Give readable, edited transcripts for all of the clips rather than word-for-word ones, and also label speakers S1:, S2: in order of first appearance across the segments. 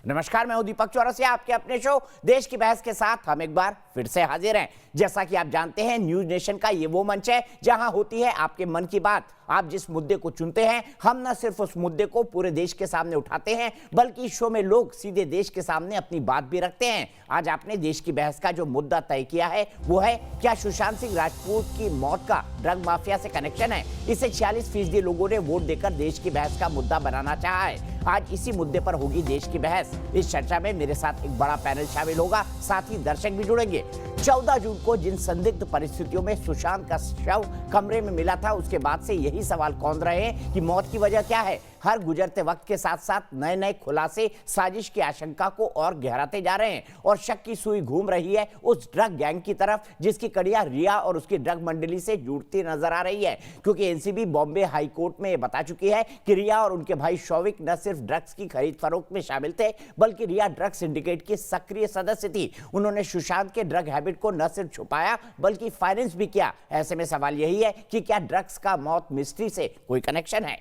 S1: नमस्कार, मैं हूं दीपक चौरसिया। आपके अपने शो देश की बहस के साथ हम एक बार फिर से हाजिर हैं। जैसा कि आप जानते हैं, न्यूज नेशन का ये वो मंच है जहां होती है आपके मन की बात। आप जिस मुद्दे को चुनते हैं, हम न सिर्फ उस मुद्दे को पूरे देश के सामने उठाते हैं, बल्कि इस शो में लोग सीधे देश के सामने अपनी बात भी रखते हैं। आज आपने देश की बहस का जो मुद्दा तय किया है वो है, क्या सुशांत सिंह राजपूत की मौत का ड्रग माफिया से कनेक्शन है? इसे 46% लोगों ने वोट देकर देश की बहस का मुद्दा बनाना चाहा है। आज इसी मुद्दे पर होगी देश की बहस। इस चर्चा में मेरे साथ एक बड़ा पैनल शामिल होगा, साथ ही दर्शक भी जुड़ेंगे। 14 जून को जिन संदिग्ध परिस्थितियों में सुशांत का शव कमरे में मिला था, उसके बाद से यही सवाल कौंध रहे हैं कि मौत की वजह क्या है। हर गुजरते वक्त के साथ साथ नए नए खुलासे साजिश की आशंका को और गहराते जा रहे हैं और शक की सुई घूम रही है उस ड्रग गैंग की तरफ जिसकी कड़ियां रिया और उसकी ड्रग मंडली से जुड़ती नजर आ रही है। क्योंकि एनसीबी बॉम्बे हाई कोर्ट में बता चुकी है कि रिया और उनके भाई शौविक न सिर्फ ड्रग्स की खरीद फरोख्त में शामिल थे, बल्कि रिया ड्रग सिंडिकेट की सक्रिय सदस्य थी। उन्होंने सुशांत के ड्रग हैबिट को न सिर्फ छुपाया बल्कि फाइनेंस भी किया। ऐसे में सवाल यही है कि क्या ड्रग्स का मौत मिस्ट्री से कोई कनेक्शन है?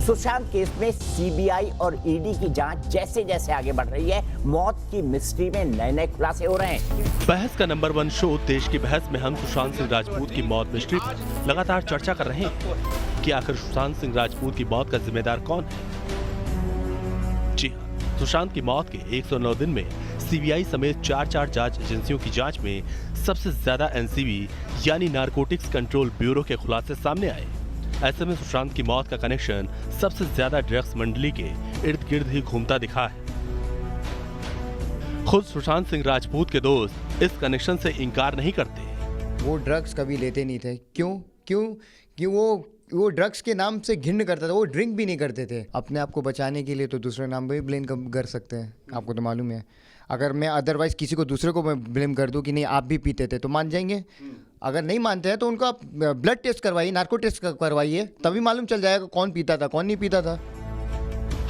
S1: सुशांत केस में सीबीआई और ईडी की जांच जैसे जैसे आगे बढ़ रही है, मौत की मिस्ट्री में नए नए खुलासे हो रहे हैं।
S2: बहस का नंबर 1 शो देश की बहस में हम सुशांत सिंह राजपूत की मौत मिस्ट्री पर लगातार चर्चा कर रहे हैं कि आखिर सुशांत सिंह राजपूत की मौत का जिम्मेदार कौन है। जी हाँ, सुशांत की मौत के 109 दिन में सीबीआई समेत 4 जांच एजेंसियों की जांच में सबसे ज्यादा एनसीबी यानी नारकोटिक्स कंट्रोल ब्यूरो के खुलासे सामने आए। ऐसे में सुशांत की मौत का कनेक्शन सबसे ज्यादा ड्रग्स मंडली के इर्द गिर्द ही घूमता दिखा है। खुद सुशांत सिंह राजपूत के दोस्त इस कनेक्शन से इनकार नहीं करते।
S3: वो ड्रग्स कभी लेते नहीं थे। क्यों वो ड्रग्स के नाम से घिन्न करता था। वो ड्रिंक भी नहीं करते थे। अपने आप को बचाने के लिए तो दूसरे नाम पे भी ब्लेम कर सकते हैं। आपको तो मालूम है, अगर मैं अदरवाइज किसी को दूसरे को मैं ब्लेम कर दूं कि नहीं आप भी पीते थे, तो मान जाएंगे। अगर नहीं मानते हैं तो उनका ब्लड टेस्ट करवाइए, नार्को टेस्ट करवाइए, तभी मालूम चल जाएगा कौन पीता था कौन नहीं पीता था।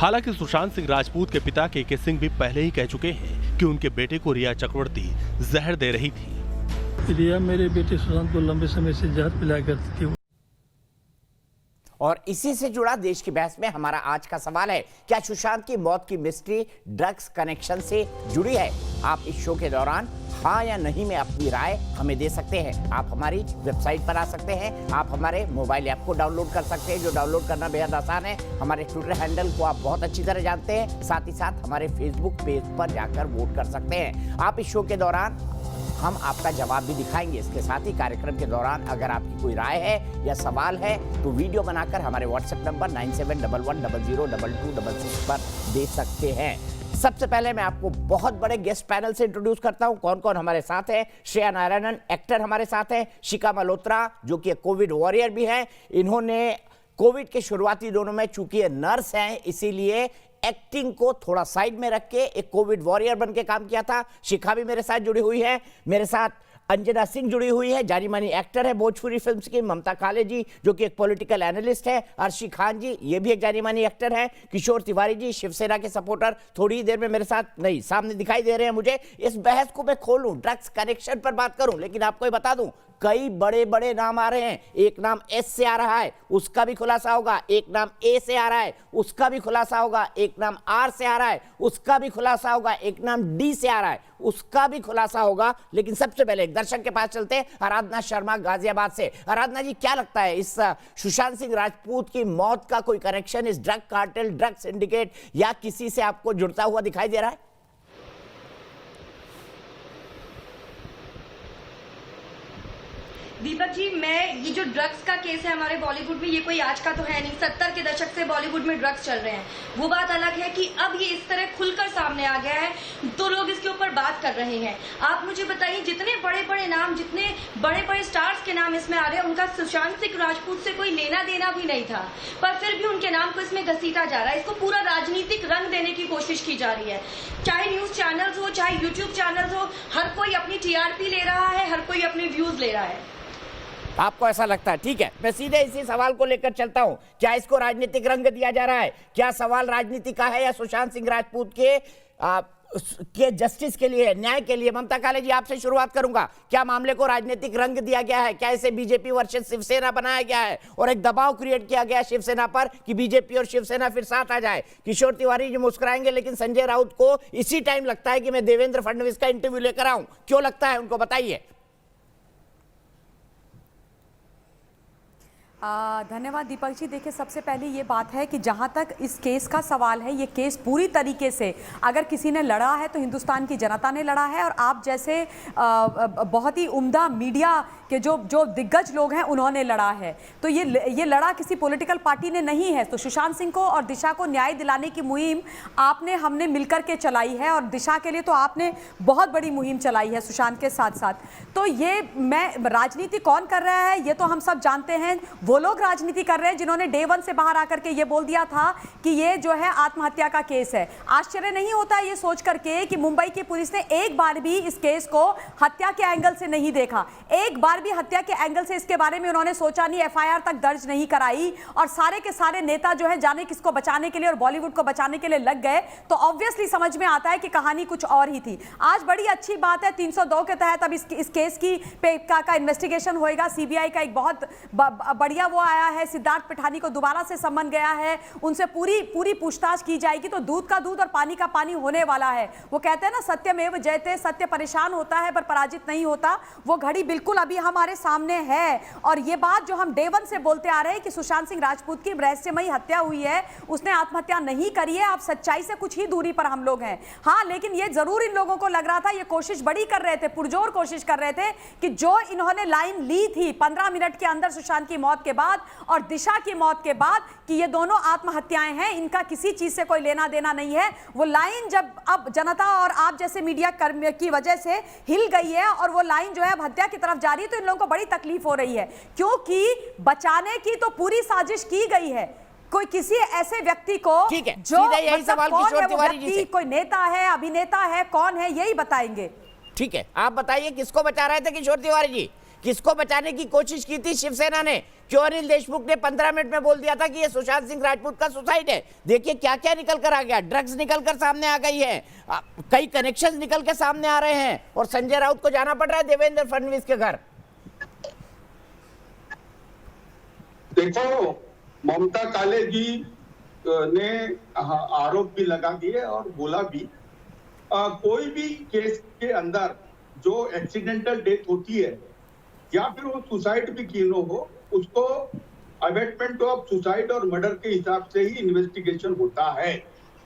S2: हालांकि सुशांत सिंह राजपूत के पिता के सिंह भी पहले ही कह चुके हैं कि उनके बेटे को रिया चक्रवर्ती जहर दे रही थी।
S4: रिया मेरे बेटे सुशांत को लंबे समय से जहर पिलाया करती थी।
S1: और इसी से जुड़ा देश की बहस में हमारा आज का सवाल है, क्या सुशांत की मौत की मिस्ट्री ड्रग्स कनेक्शन से जुड़ी है? आप इस शो के दौरान हाँ या नहीं में अपनी राय हमें दे सकते हैं। आप हमारी वेबसाइट पर आ सकते हैं, आप हमारे मोबाइल ऐप को डाउनलोड कर सकते हैं, जो डाउनलोड करना बेहद आसान है। हमारे ट्विटर हैंडल को आप बहुत अच्छी तरह जानते हैं। साथ ही साथ हमारे फेसबुक पेज पर जाकर वोट कर सकते हैं। आप इस शो के दौरान हम आपका जवाब भी दिखाएंगे। इसके साथ ही कार्यक्रम के दौरान अगर आपकी कोई राय है या सवाल है तो वीडियो बनाकर हमारे व्हाट्सएप नंबर 9711002266 पर दे सकते हैं। सबसे पहले मैं आपको बहुत बड़े गेस्ट पैनल से इंट्रोड्यूस करता हूं। कौन कौन हमारे साथ है? श्रेया नारायणन एक्टर हमारे साथ है, शिखा मल्होत्रा जो कि कोविड वॉरियर भी है। इन्होंने कोविड के शुरुआती दिनों में, चूंकि ये नर्स हैं, इसीलिए एक्टिंग को थोड़ा साइड में रख के एक कोविड वॉरियर बन के काम किया था। शिखा भी मेरे साथ जुड़ी हुई है। मेरे साथ अंजना सिंह जुड़ी हुई है, जानी मानी एक्टर है भोजपुरी फिल्म्स की। ममता काले जी जो कि एक पॉलिटिकल एनालिस्ट है। अर्शी खान जी ये भी एक जानी मानी एक्टर है। किशोर तिवारी जी शिवसेना के सपोर्टर थोड़ी देर में मेरे साथ नहीं सामने दिखाई दे रहे हैं मुझे। इस बहस को मैं खोलूं, ड्रग्स कनेक्शन पर बात करूं, लेकिन आपको ये बता दूं कई बड़े बड़े नाम आ रहे हैं। एक नाम एस से आ रहा है, उसका भी खुलासा होगा। एक नाम ए से आ रहा है, उसका भी खुलासा होगा। एक नाम आर से आ रहा है, उसका भी खुलासा होगा। एक नाम डी से आ रहा है, उसका भी खुलासा होगा। लेकिन सबसे पहले एक दर्शक के पास चलते हैं, आराधना शर्मा गाजियाबाद से। आराधना जी, क्या लगता है इस सुशांत सिंह राजपूत की मौत का कोई कनेक्शन इस ड्रग कार्टेल, ड्रग सिंडिकेट या किसी से आपको जुड़ता हुआ दिखाई दे रहा है?
S5: दीपक जी, मैं ये जो ड्रग्स का केस है हमारे बॉलीवुड में, ये कोई आज का तो है नहीं। 70 के दशक से बॉलीवुड में ड्रग्स चल रहे हैं। वो बात अलग है कि अब ये इस तरह खुलकर सामने आ गया है तो लोग इसके ऊपर बात कर रहे हैं। आप मुझे बताइए, जितने बड़े बड़े नाम, जितने बड़े बड़े स्टार्स के नाम इसमें आ रहे हैं, उनका सुशांत सिंह राजपूत से कोई लेना देना भी नहीं था, पर फिर भी उनके नाम को इसमें घसीटा जा रहा है। इसको पूरा राजनीतिक रंग देने की कोशिश की जा रही है। चाहे न्यूज चैनल्स हो, चाहे यूट्यूब चैनल्स हो, हर कोई अपनी टीआरपी ले रहा है, हर कोई अपने व्यूज ले रहा है।
S1: आपको ऐसा लगता है? ठीक है, मैं सीधे इसी सवाल को लेकर चलता हूं। क्या इसको राजनीतिक रंग दिया जा रहा है? क्या सवाल राजनीति का है या सुशांत सिंह राजपूत के के जस्टिस के लिए, न्याय के लिए। ममता काले जी, आपसे शुरुआत करूंगा। क्या मामले को राजनीतिक रंग दिया गया है? क्या इसे बीजेपी वर्सेस शिवसेना बनाया गया है और एक दबाव क्रिएट किया गया शिवसेना पर कि बीजेपी और शिवसेना फिर साथ आ जाए? किशोर तिवारी जी मुस्कुराएंगे, लेकिन संजय राउत को इसी टाइम लगता है कि मैं देवेंद्र फडणवीस का इंटरव्यू लेकर आऊं। क्यों लगता है उनको, बताइए।
S6: धन्यवाद दीपक जी। देखिए, सबसे पहले ये बात है कि जहाँ तक इस केस का सवाल है, ये केस पूरी तरीके से अगर किसी ने लड़ा है तो हिंदुस्तान की जनता ने लड़ा है, और आप जैसे बहुत ही उम्दा मीडिया के जो दिग्गज लोग हैं उन्होंने लड़ा है। तो ये लड़ा किसी पॉलिटिकल पार्टी ने नहीं है। तो सुशांत सिंह को और दिशा को न्याय दिलाने की मुहिम हमने मिलकर के चलाई है, और दिशा के लिए तो आपने बहुत बड़ी मुहिम चलाई है सुशांत के साथ साथ। तो ये राजनीति कौन कर रहा है ये तो हम सब जानते हैं। वो लोग राजनीति कर रहे हैं जिन्होंने डे 1 से बाहर आकर के ये बोल दिया था कि ये जो है आत्महत्या का केस है। आश्चर्य नहीं होता ये सोच करके कि मुंबई की पुलिस ने एक बार भी इस केस को हत्या के एंगल से नहीं देखा, एक बार भी हत्या के एंगल से इसके बारे में उन्होंने सोचा नहीं, एफआईआर तक दर्ज नहीं कराई, और सारे के सारे नेता जो है जाने किसको बचाने के लिए और बॉलीवुड को बचाने के लिए लग गए। तो ऑब्वियसली समझ में आता है कि कहानी कुछ और ही थी। आज बड़ी अच्छी बात है, 302 के तहत अब इस केस की का इन्वेस्टिगेशन होएगा। सीबीआई का एक बहुत बढ़िया वो आया है, सिद्धार्थ पिठानी को दोबारा से समन गया है, उनसे पूरी पूछताछ की जाएगी। तो दूध का दूध और पानी का पानी होने वाला है। वो कहते हैं ना, सत्यमेव जयते, सत्य परेशान होता है पर पराजित नहीं होता। वो घड़ी बिल्कुल अभी हमारे सामने है। और ये बात जो हम डे 1 से बोलते आ रहे हैं कि सुशांत सिंह राजपूत की रहस्यमयी हत्या हुई है, उसने आत्महत्या नहीं करी है। आप सच्चाई से कुछ ही दूरी पर हम लोग हैं। हाँ, लेकिन ये जरूर इन लोगों को लग रहा था, ये कोशिश बड़ी कर रहे थे, पुरजोर कोशिश कर रहे थे कि जो इन्होंने लाइन ली थी 15 मिनट के अंदर सुशांत की मौत के बाद और दिशा की मौत के बाद कि ये दोनों आत्महत्याएं हैं, इनका किसी चीज से कोई लेना देना नहीं है, वो लाइन जब अब जनता और आप जैसे मीडिया कर्मी की वजह से हिल गई है और वो लाइन जो है अब हत्या की तरफ जा रही है, तो इन लोगों को बड़ी तकलीफ हो रही है। क्योंकि बचाने की तो पूरी साजिश की गई है। कोई किसी ऐसे व्यक्ति को
S1: ठीक है,
S6: जो
S1: यही सवाल किशोर तिवारी जी से।
S6: कोई नेता है, अभिनेता है, कौन है, यही बताएंगे।
S1: ठीक है, आप बताइए किसको बचा रहे थे किशोर तिवारी जी? किसको बचाने की कोशिश की थी शिवसेना ने? क्यों अनिल देशमुख ने 15 मिनट में बोल दिया था कि ये सुशांत सिंह राजपूत का सुसाइड है? देखिए क्या क्या निकल कर आ गया। ड्रग्स निकल कर सामने आ गई है, कई कनेक्शंस निकल के सामने आ रहे हैं, और संजय राउत को जाना पड़ रहा है देवेंद्र फडणवीस के घर।
S7: देखो, ममता काले जी ने आरोप भी लगा दिए और बोला भी, कोई भी केस के अंदर जो एक्सीडेंटल डेथ होती है या फिर वो सुसाइड भी क्यों न हो, उसको अबेटमेंट ऑफ सुसाइड और मर्डर के हिसाब से ही इन्वेस्टिगेशन होता है।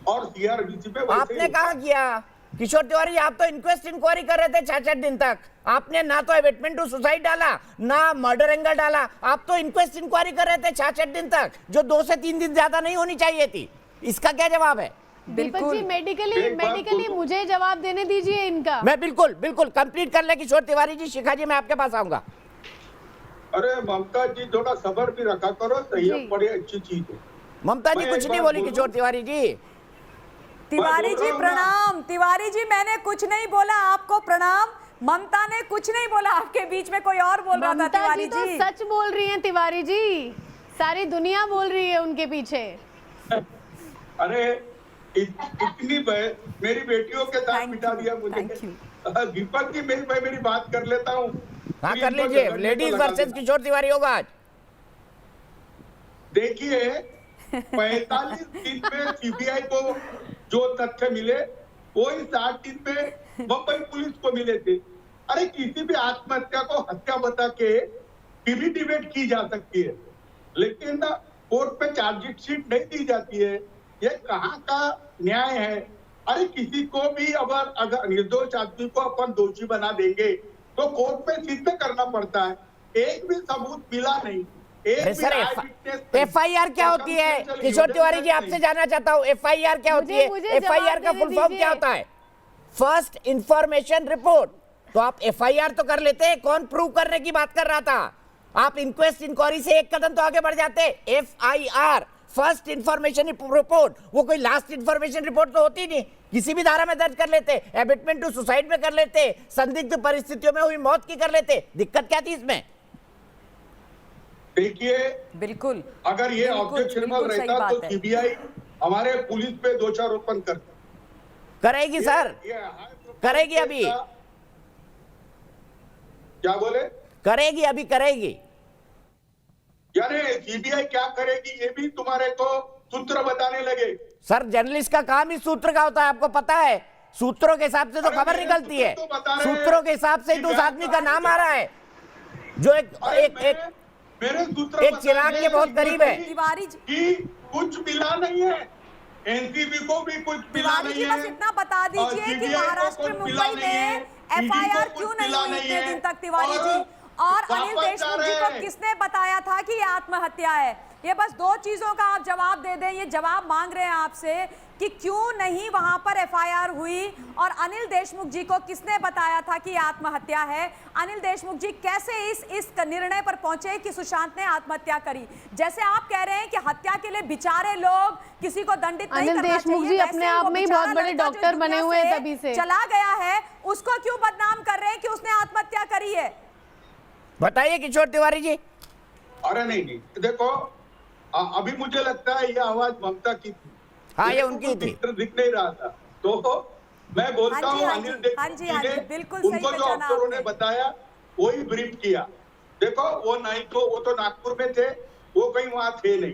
S7: और सीआरबीसी पे
S1: आपने कहा किया किशोर तिवारी, आप तो इंक्वेस्ट इंक्वायरी कर रहे थे 66 दिन तक। आपने ना तो अबेटमेंट टू सुसाइड डाला, ना मर्डर एंगल डाला, आप तो इंक्वेस्ट इंक्वायरी कर रहे थे 66 दिन तक, जो 2 से 3 दिन ज्यादा नहीं होनी चाहिए थी। इसका क्या जवाब है?
S8: दीपक जी, मेडिकली मुझे जवाब देने दीजिए इनका।
S1: मैं बिल्कुल कंप्लीट कर ले किशोर तिवारी जी। शिखा जी, मैं आपके पास आऊंगा।
S7: अरे ममता जी, थोड़ा सब्र भी रखा करो, संयम बड़ी अच्छी चीज है।
S1: ममता जी कुछ नहीं बोली किशोर तिवारी जी।
S6: तिवारी जी प्रणाम। तिवारी जी, मैंने कुछ नहीं बोला, आपको प्रणाम। ममता ने कुछ नहीं बोला, आपके बीच में कोई और बोल रहा था। तिवारी जी
S8: तो सच बोल रही हैं तिवारी जी, सारी दुनिया बोल रही है उनके पीछे।
S7: अरे इतनी मेरी बेटियों के साथ बिठा दिया मुझे। दीपक जी, मैं मेरी बात कर लेता हूँ।
S1: हाँ, कर लीजिए। लेडीज वर्सेस किशोर तिवारी होगा आज।
S7: देखिए, 45 दिन में सीबीआई को जो तथ्य मिले वो इन 60 दिन में मुंबई पुलिस को मिले थे। अरे किसी भी आत्महत्या को हत्या बता के भी डिबेट की जा सकती है, लेकिन कोर्ट में चार्जशीट नहीं दी जाती है। ये कहाँ का न्याय है? अरे किसी को भी अगर निर्दोष आदमी को अपन दोषी बना देंगे तो कोर्ट में सिद्ध करना पड़ता है। एक भी सबूत मिला नहीं।
S1: एफआईआर क्या होती है किशोर तिवारी जी? आपसे जानना चाहता हूँ, एफआईआर क्या होती है? एफआईआर का फुल फॉर्म क्या होता है? First information report. तो आप एफआईआर तो कर लेते, कौन प्रूव करने की बात कर रहा था? आप इंक्वेस्ट इंक्वायरी से एक कदम तो आगे बढ़ जाते। एफआईआर, फर्स्ट इंफॉर्मेशन रिपोर्ट, वो कोई लास्ट इंफॉर्मेशन रिपोर्ट तो होती नहीं। किसी भी धारा में दर्ज कर लेते, एबेटमेंट टू सुसाइड में कर लेते, संदिग्ध परिस्थितियों में हुई मौत की कर लेते। दिक्कत क्या थी इसमें?
S7: देखिए,
S6: बिल्कुल,
S7: अगर ये ऑब्जेक्शनेबल रहता तो सीबीआई हमारे पुलिस पे दोषारोपण करती।
S1: करेगी सर, करेगी अभी,
S7: क्या बोले?
S1: करेगी अभी, करेगी।
S7: यानी सीबीआई क्या करेगी ये भी तुम्हारे को सूत्र बताने लगे।
S1: सर जर्नलिस्ट का काम ही सूत्र का होता है, आपको पता है। सूत्रों के हिसाब से तो खबर निकलती है, सूत्रों के हिसाब से तो उस आदमी का नाम आ रहा है जो
S7: मेरे सूत्र
S1: एक चिराग के बहुत करीब है।
S6: तिवारी जी,
S7: कि कुछ मिला नहीं है, एनसीबी को भी कुछ मिला
S6: तिवारी
S7: नहीं
S6: जी
S7: है।
S6: बस इतना बता दीजिए कि महाराष्ट्र मुंबई में एफआईआर क्यों नहीं हुई इतने दिन तक तिवारी जी, और अनिल देशमुख जी को किसने बताया था कि ये आत्महत्या है? ये बस दो चीजों का आप जवाब दे दें। ये जवाब मांग रहे हैं आपसे कि क्यों नहीं वहां पर एफआईआर हुई, और अनिल देशमुख जी को किसने बताया था कि आत्महत्या है? अनिल देशमुख जी कैसे इस निर्णय पर पहुंचे कि सुशांत ने आत्महत्या करी? जैसे आप कह रहे हैं कि हत्या के लिए बेचारे लोग किसी को दंडित नहीं करना चाहिए,
S8: अनिल देशमुख जी अपने आप में ही बहुत बड़े डॉक्टर बने हुए हैं तभी से
S6: चला गया है, उसको क्यों बदनाम कर रहे हैं कि उसने आत्महत्या करी है?
S1: बताइए किशोर तिवारी जी।
S7: अरे नहीं, देखो अभी मुझे लगता है ये आवाज ममता की थी।
S1: हाँ, ये उनकी थी।
S7: दिख नहीं रहा था, तो मैं बोलता हूँ अनिल देशमुख जी ने उनको जो अफसरों ने बताया वही ब्रीफ किया। देखो वो नागपुर में थे, वो कहीं वहां थे नहीं।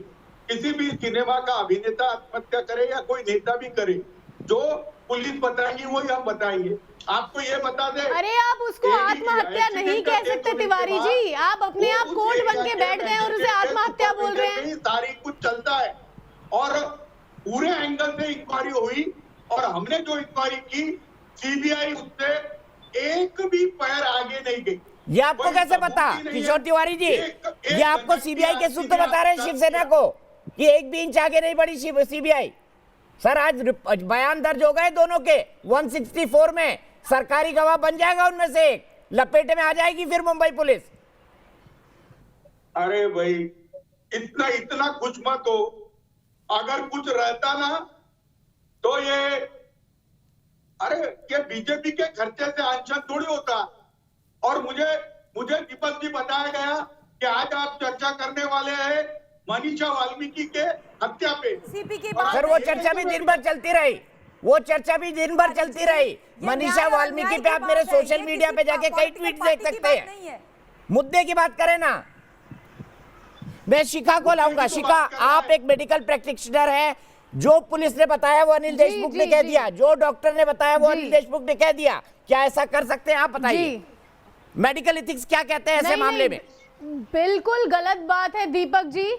S7: किसी भी सिनेमा का अभिनेता आत्महत्या करे या कोई नेता भी करे, जो पुलिस बताएंगी वही हम बताएंगे। आपको ये बता दे,
S8: अरे आप उसको आत्महत्या नहीं कह सकते तिवारी जी, आप अपने आप कोर्ट बन के बैठ गए और उसे आत्महत्या बोल रहे हैं।
S7: सारी कुछ चलता है और पूरे एंगल से इंक्वायरी हुई, और हमने जो इंक्वायरी की सीबीआई उससे एक भी पैर आगे नहीं गई।
S1: ये आपको कैसे पता किशोर तिवारी जी? ये आपको सीबीआई के सूत्र बता रहे हैं शिवसेना को कि एक भी इंच आगे नहीं बढ़ी सीबीआई। सर आज बयान दर्ज हो गए दोनों के 164 में, सरकारी गवाह बन जाएगा उनमें से एक, लपेटे में आ जाएगी फिर मुंबई पुलिस।
S7: अरे भाई इतना कुछ मत हो, अगर कुछ रहता ना तो ये बीजेपी के खर्चे से अनशन थोड़ी होता। और मुझे दीपक जी बताया गया कि आज आप चर्चा करने वाले हैं मनीषा वाल्मीकि के हत्या पे।
S6: सीपी की
S1: सर वो चर्चा भी दिन भर चलती रही, वो चर्चा भी दिन भर चलती रही। मनीषा वाल्मीकि पे आप मेरे सोशल मीडिया पे जाके कई ट्वीट देख सकते हैं। मुद्दे की बात करें ना, मैं शिखा को लाऊंगा। शिखा, आप एक मेडिकल प्रैक्टिशनर है, जो पुलिस ने बताया वो अनिल देशमुख ने कह दिया, जो डॉक्टर ने बताया वो अनिल देशमुख ने कह दिया, क्या ऐसा कर सकते हैं आप? बताइए मेडिकल एथिक्स क्या कहते हैं ऐसे मामले में?
S8: बिल्कुल गलत बात है दीपक जी।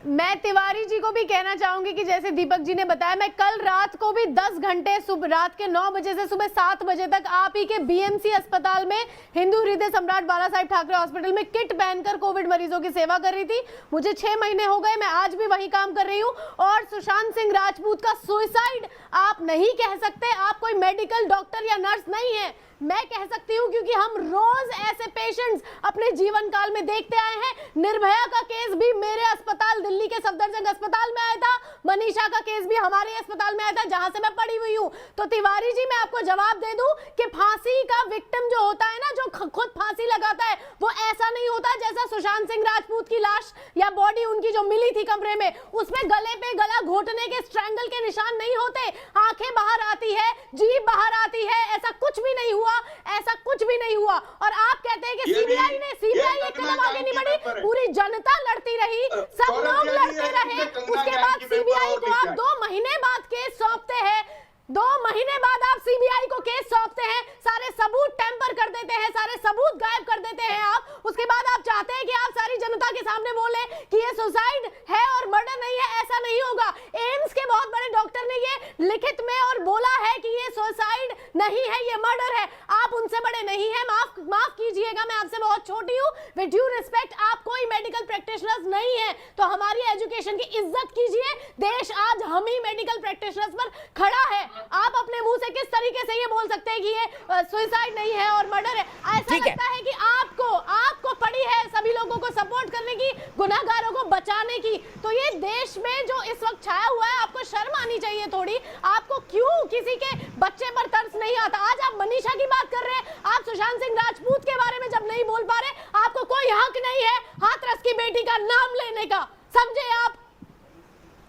S8: मैं तिवारी जी को भी कहना चाहूंगी कि जैसे दीपक जी ने बताया, मैं कल रात को भी 10 घंटे रात के 9 बजे से सुबह 7 बजे तक आप ही के बीएमसी अस्पताल में हिंदू हृदय सम्राट बाला साहेब ठाकरे हॉस्पिटल में किट पहनकर कोविड मरीजों की सेवा कर रही थी। मुझे 6 महीने हो गए, मैं आज भी वही काम कर रही हूँ। और सुशांत सिंह राजपूत का सुसाइड आप नहीं कह सकते, आप कोई मेडिकल डॉक्टर या नर्स नहीं है। मैं कह सकती हूं क्योंकि हम रोज ऐसे पेशेंट्स अपने जीवन काल में देखते आए हैं। निर्भया का केस भी मेरे अस्पताल दिल्ली के सफदरजंग अस्पताल में आया था, मनीषा का केस भी हमारे अस्पताल में आया था जहां से मैं पड़ी हुई हूं। तो तिवारी जी मैं आपको जवाब दे दूं कि फांसी का विक्टिम जो होता है ना, जो खुद फांसी लगाता है, वो ऐसा नहीं होता जैसा सुशांत सिंह राजपूत की लाश या बॉडी उनकी जो मिली थी कमरे में, उसमें गले पे गला घोटने के, स्ट्रैंगल के निशान नहीं होते। आंखें बाहर आती है, जीभ बाहर आती है, ऐसा कुछ भी नहीं हुआ, ऐसा कुछ भी नहीं हुआ। और आप कहते हैं कि सीबीआई एक कदम आगे नहीं बढ़ी, पूरी जनता लड़ती रही, सब लोग लड़ते रहे। उसके बाद सीबीआई को आप 2 महीने बाद केस सौंपते हैं, 2 महीने बाद आप सीबीआई को केस सौंपते हैं, सारे सबूत टेम्पर कर देते हैं, सारे सबूत गायब कर देते हैं आप। उसके बाद आप चाहते हैं कि आप सारी जनता के सामने बोले कि ये सुसाइड है और मर्डर नहीं है। ऐसा नहीं होगा। एम्स के बहुत बड़े डॉक्टर ने ये लिखित में और बोला है कि ये सुसाइड नहीं है, ये मर्डर है। आप उनसे बड़े नहीं है, माफ कीजिएगा, मैं आपसे बहुत छोटी हूँ। विद ड्यू रिस्पेक्ट, आप कोई मेडिकल प्रैक्टिशनर्स नहीं है, तो हमारी एजुकेशन की इज्जत कीजिए। देश आज हम ही मेडिकल प्रैक्टिशनर्स पर खड़ा है। आप अपने मुंह से किस तरीके से ये बोल सकते हैं कि ये सुसाइड नहीं है और मर्डर है? ऐसा लगता है कि आपको पड़ी है सभी लोगों को सपोर्ट करने की, गुनाहगारों को बचाने की। तो ये देश में जो इस वक्त छाया हुआ है, आपको शर्म आनी चाहिए थोड़ी। आपको क्यों किसी के बच्चे पर तरस नहीं आता? आज आप मनीषा की बात कर रहे हैं, आप सुशांत सिंह राजपूत के बारे में जब नहीं बोल पा रहे, आपको कोई हक नहीं है हाथरस की बेटी का नाम लेने का, समझे आप?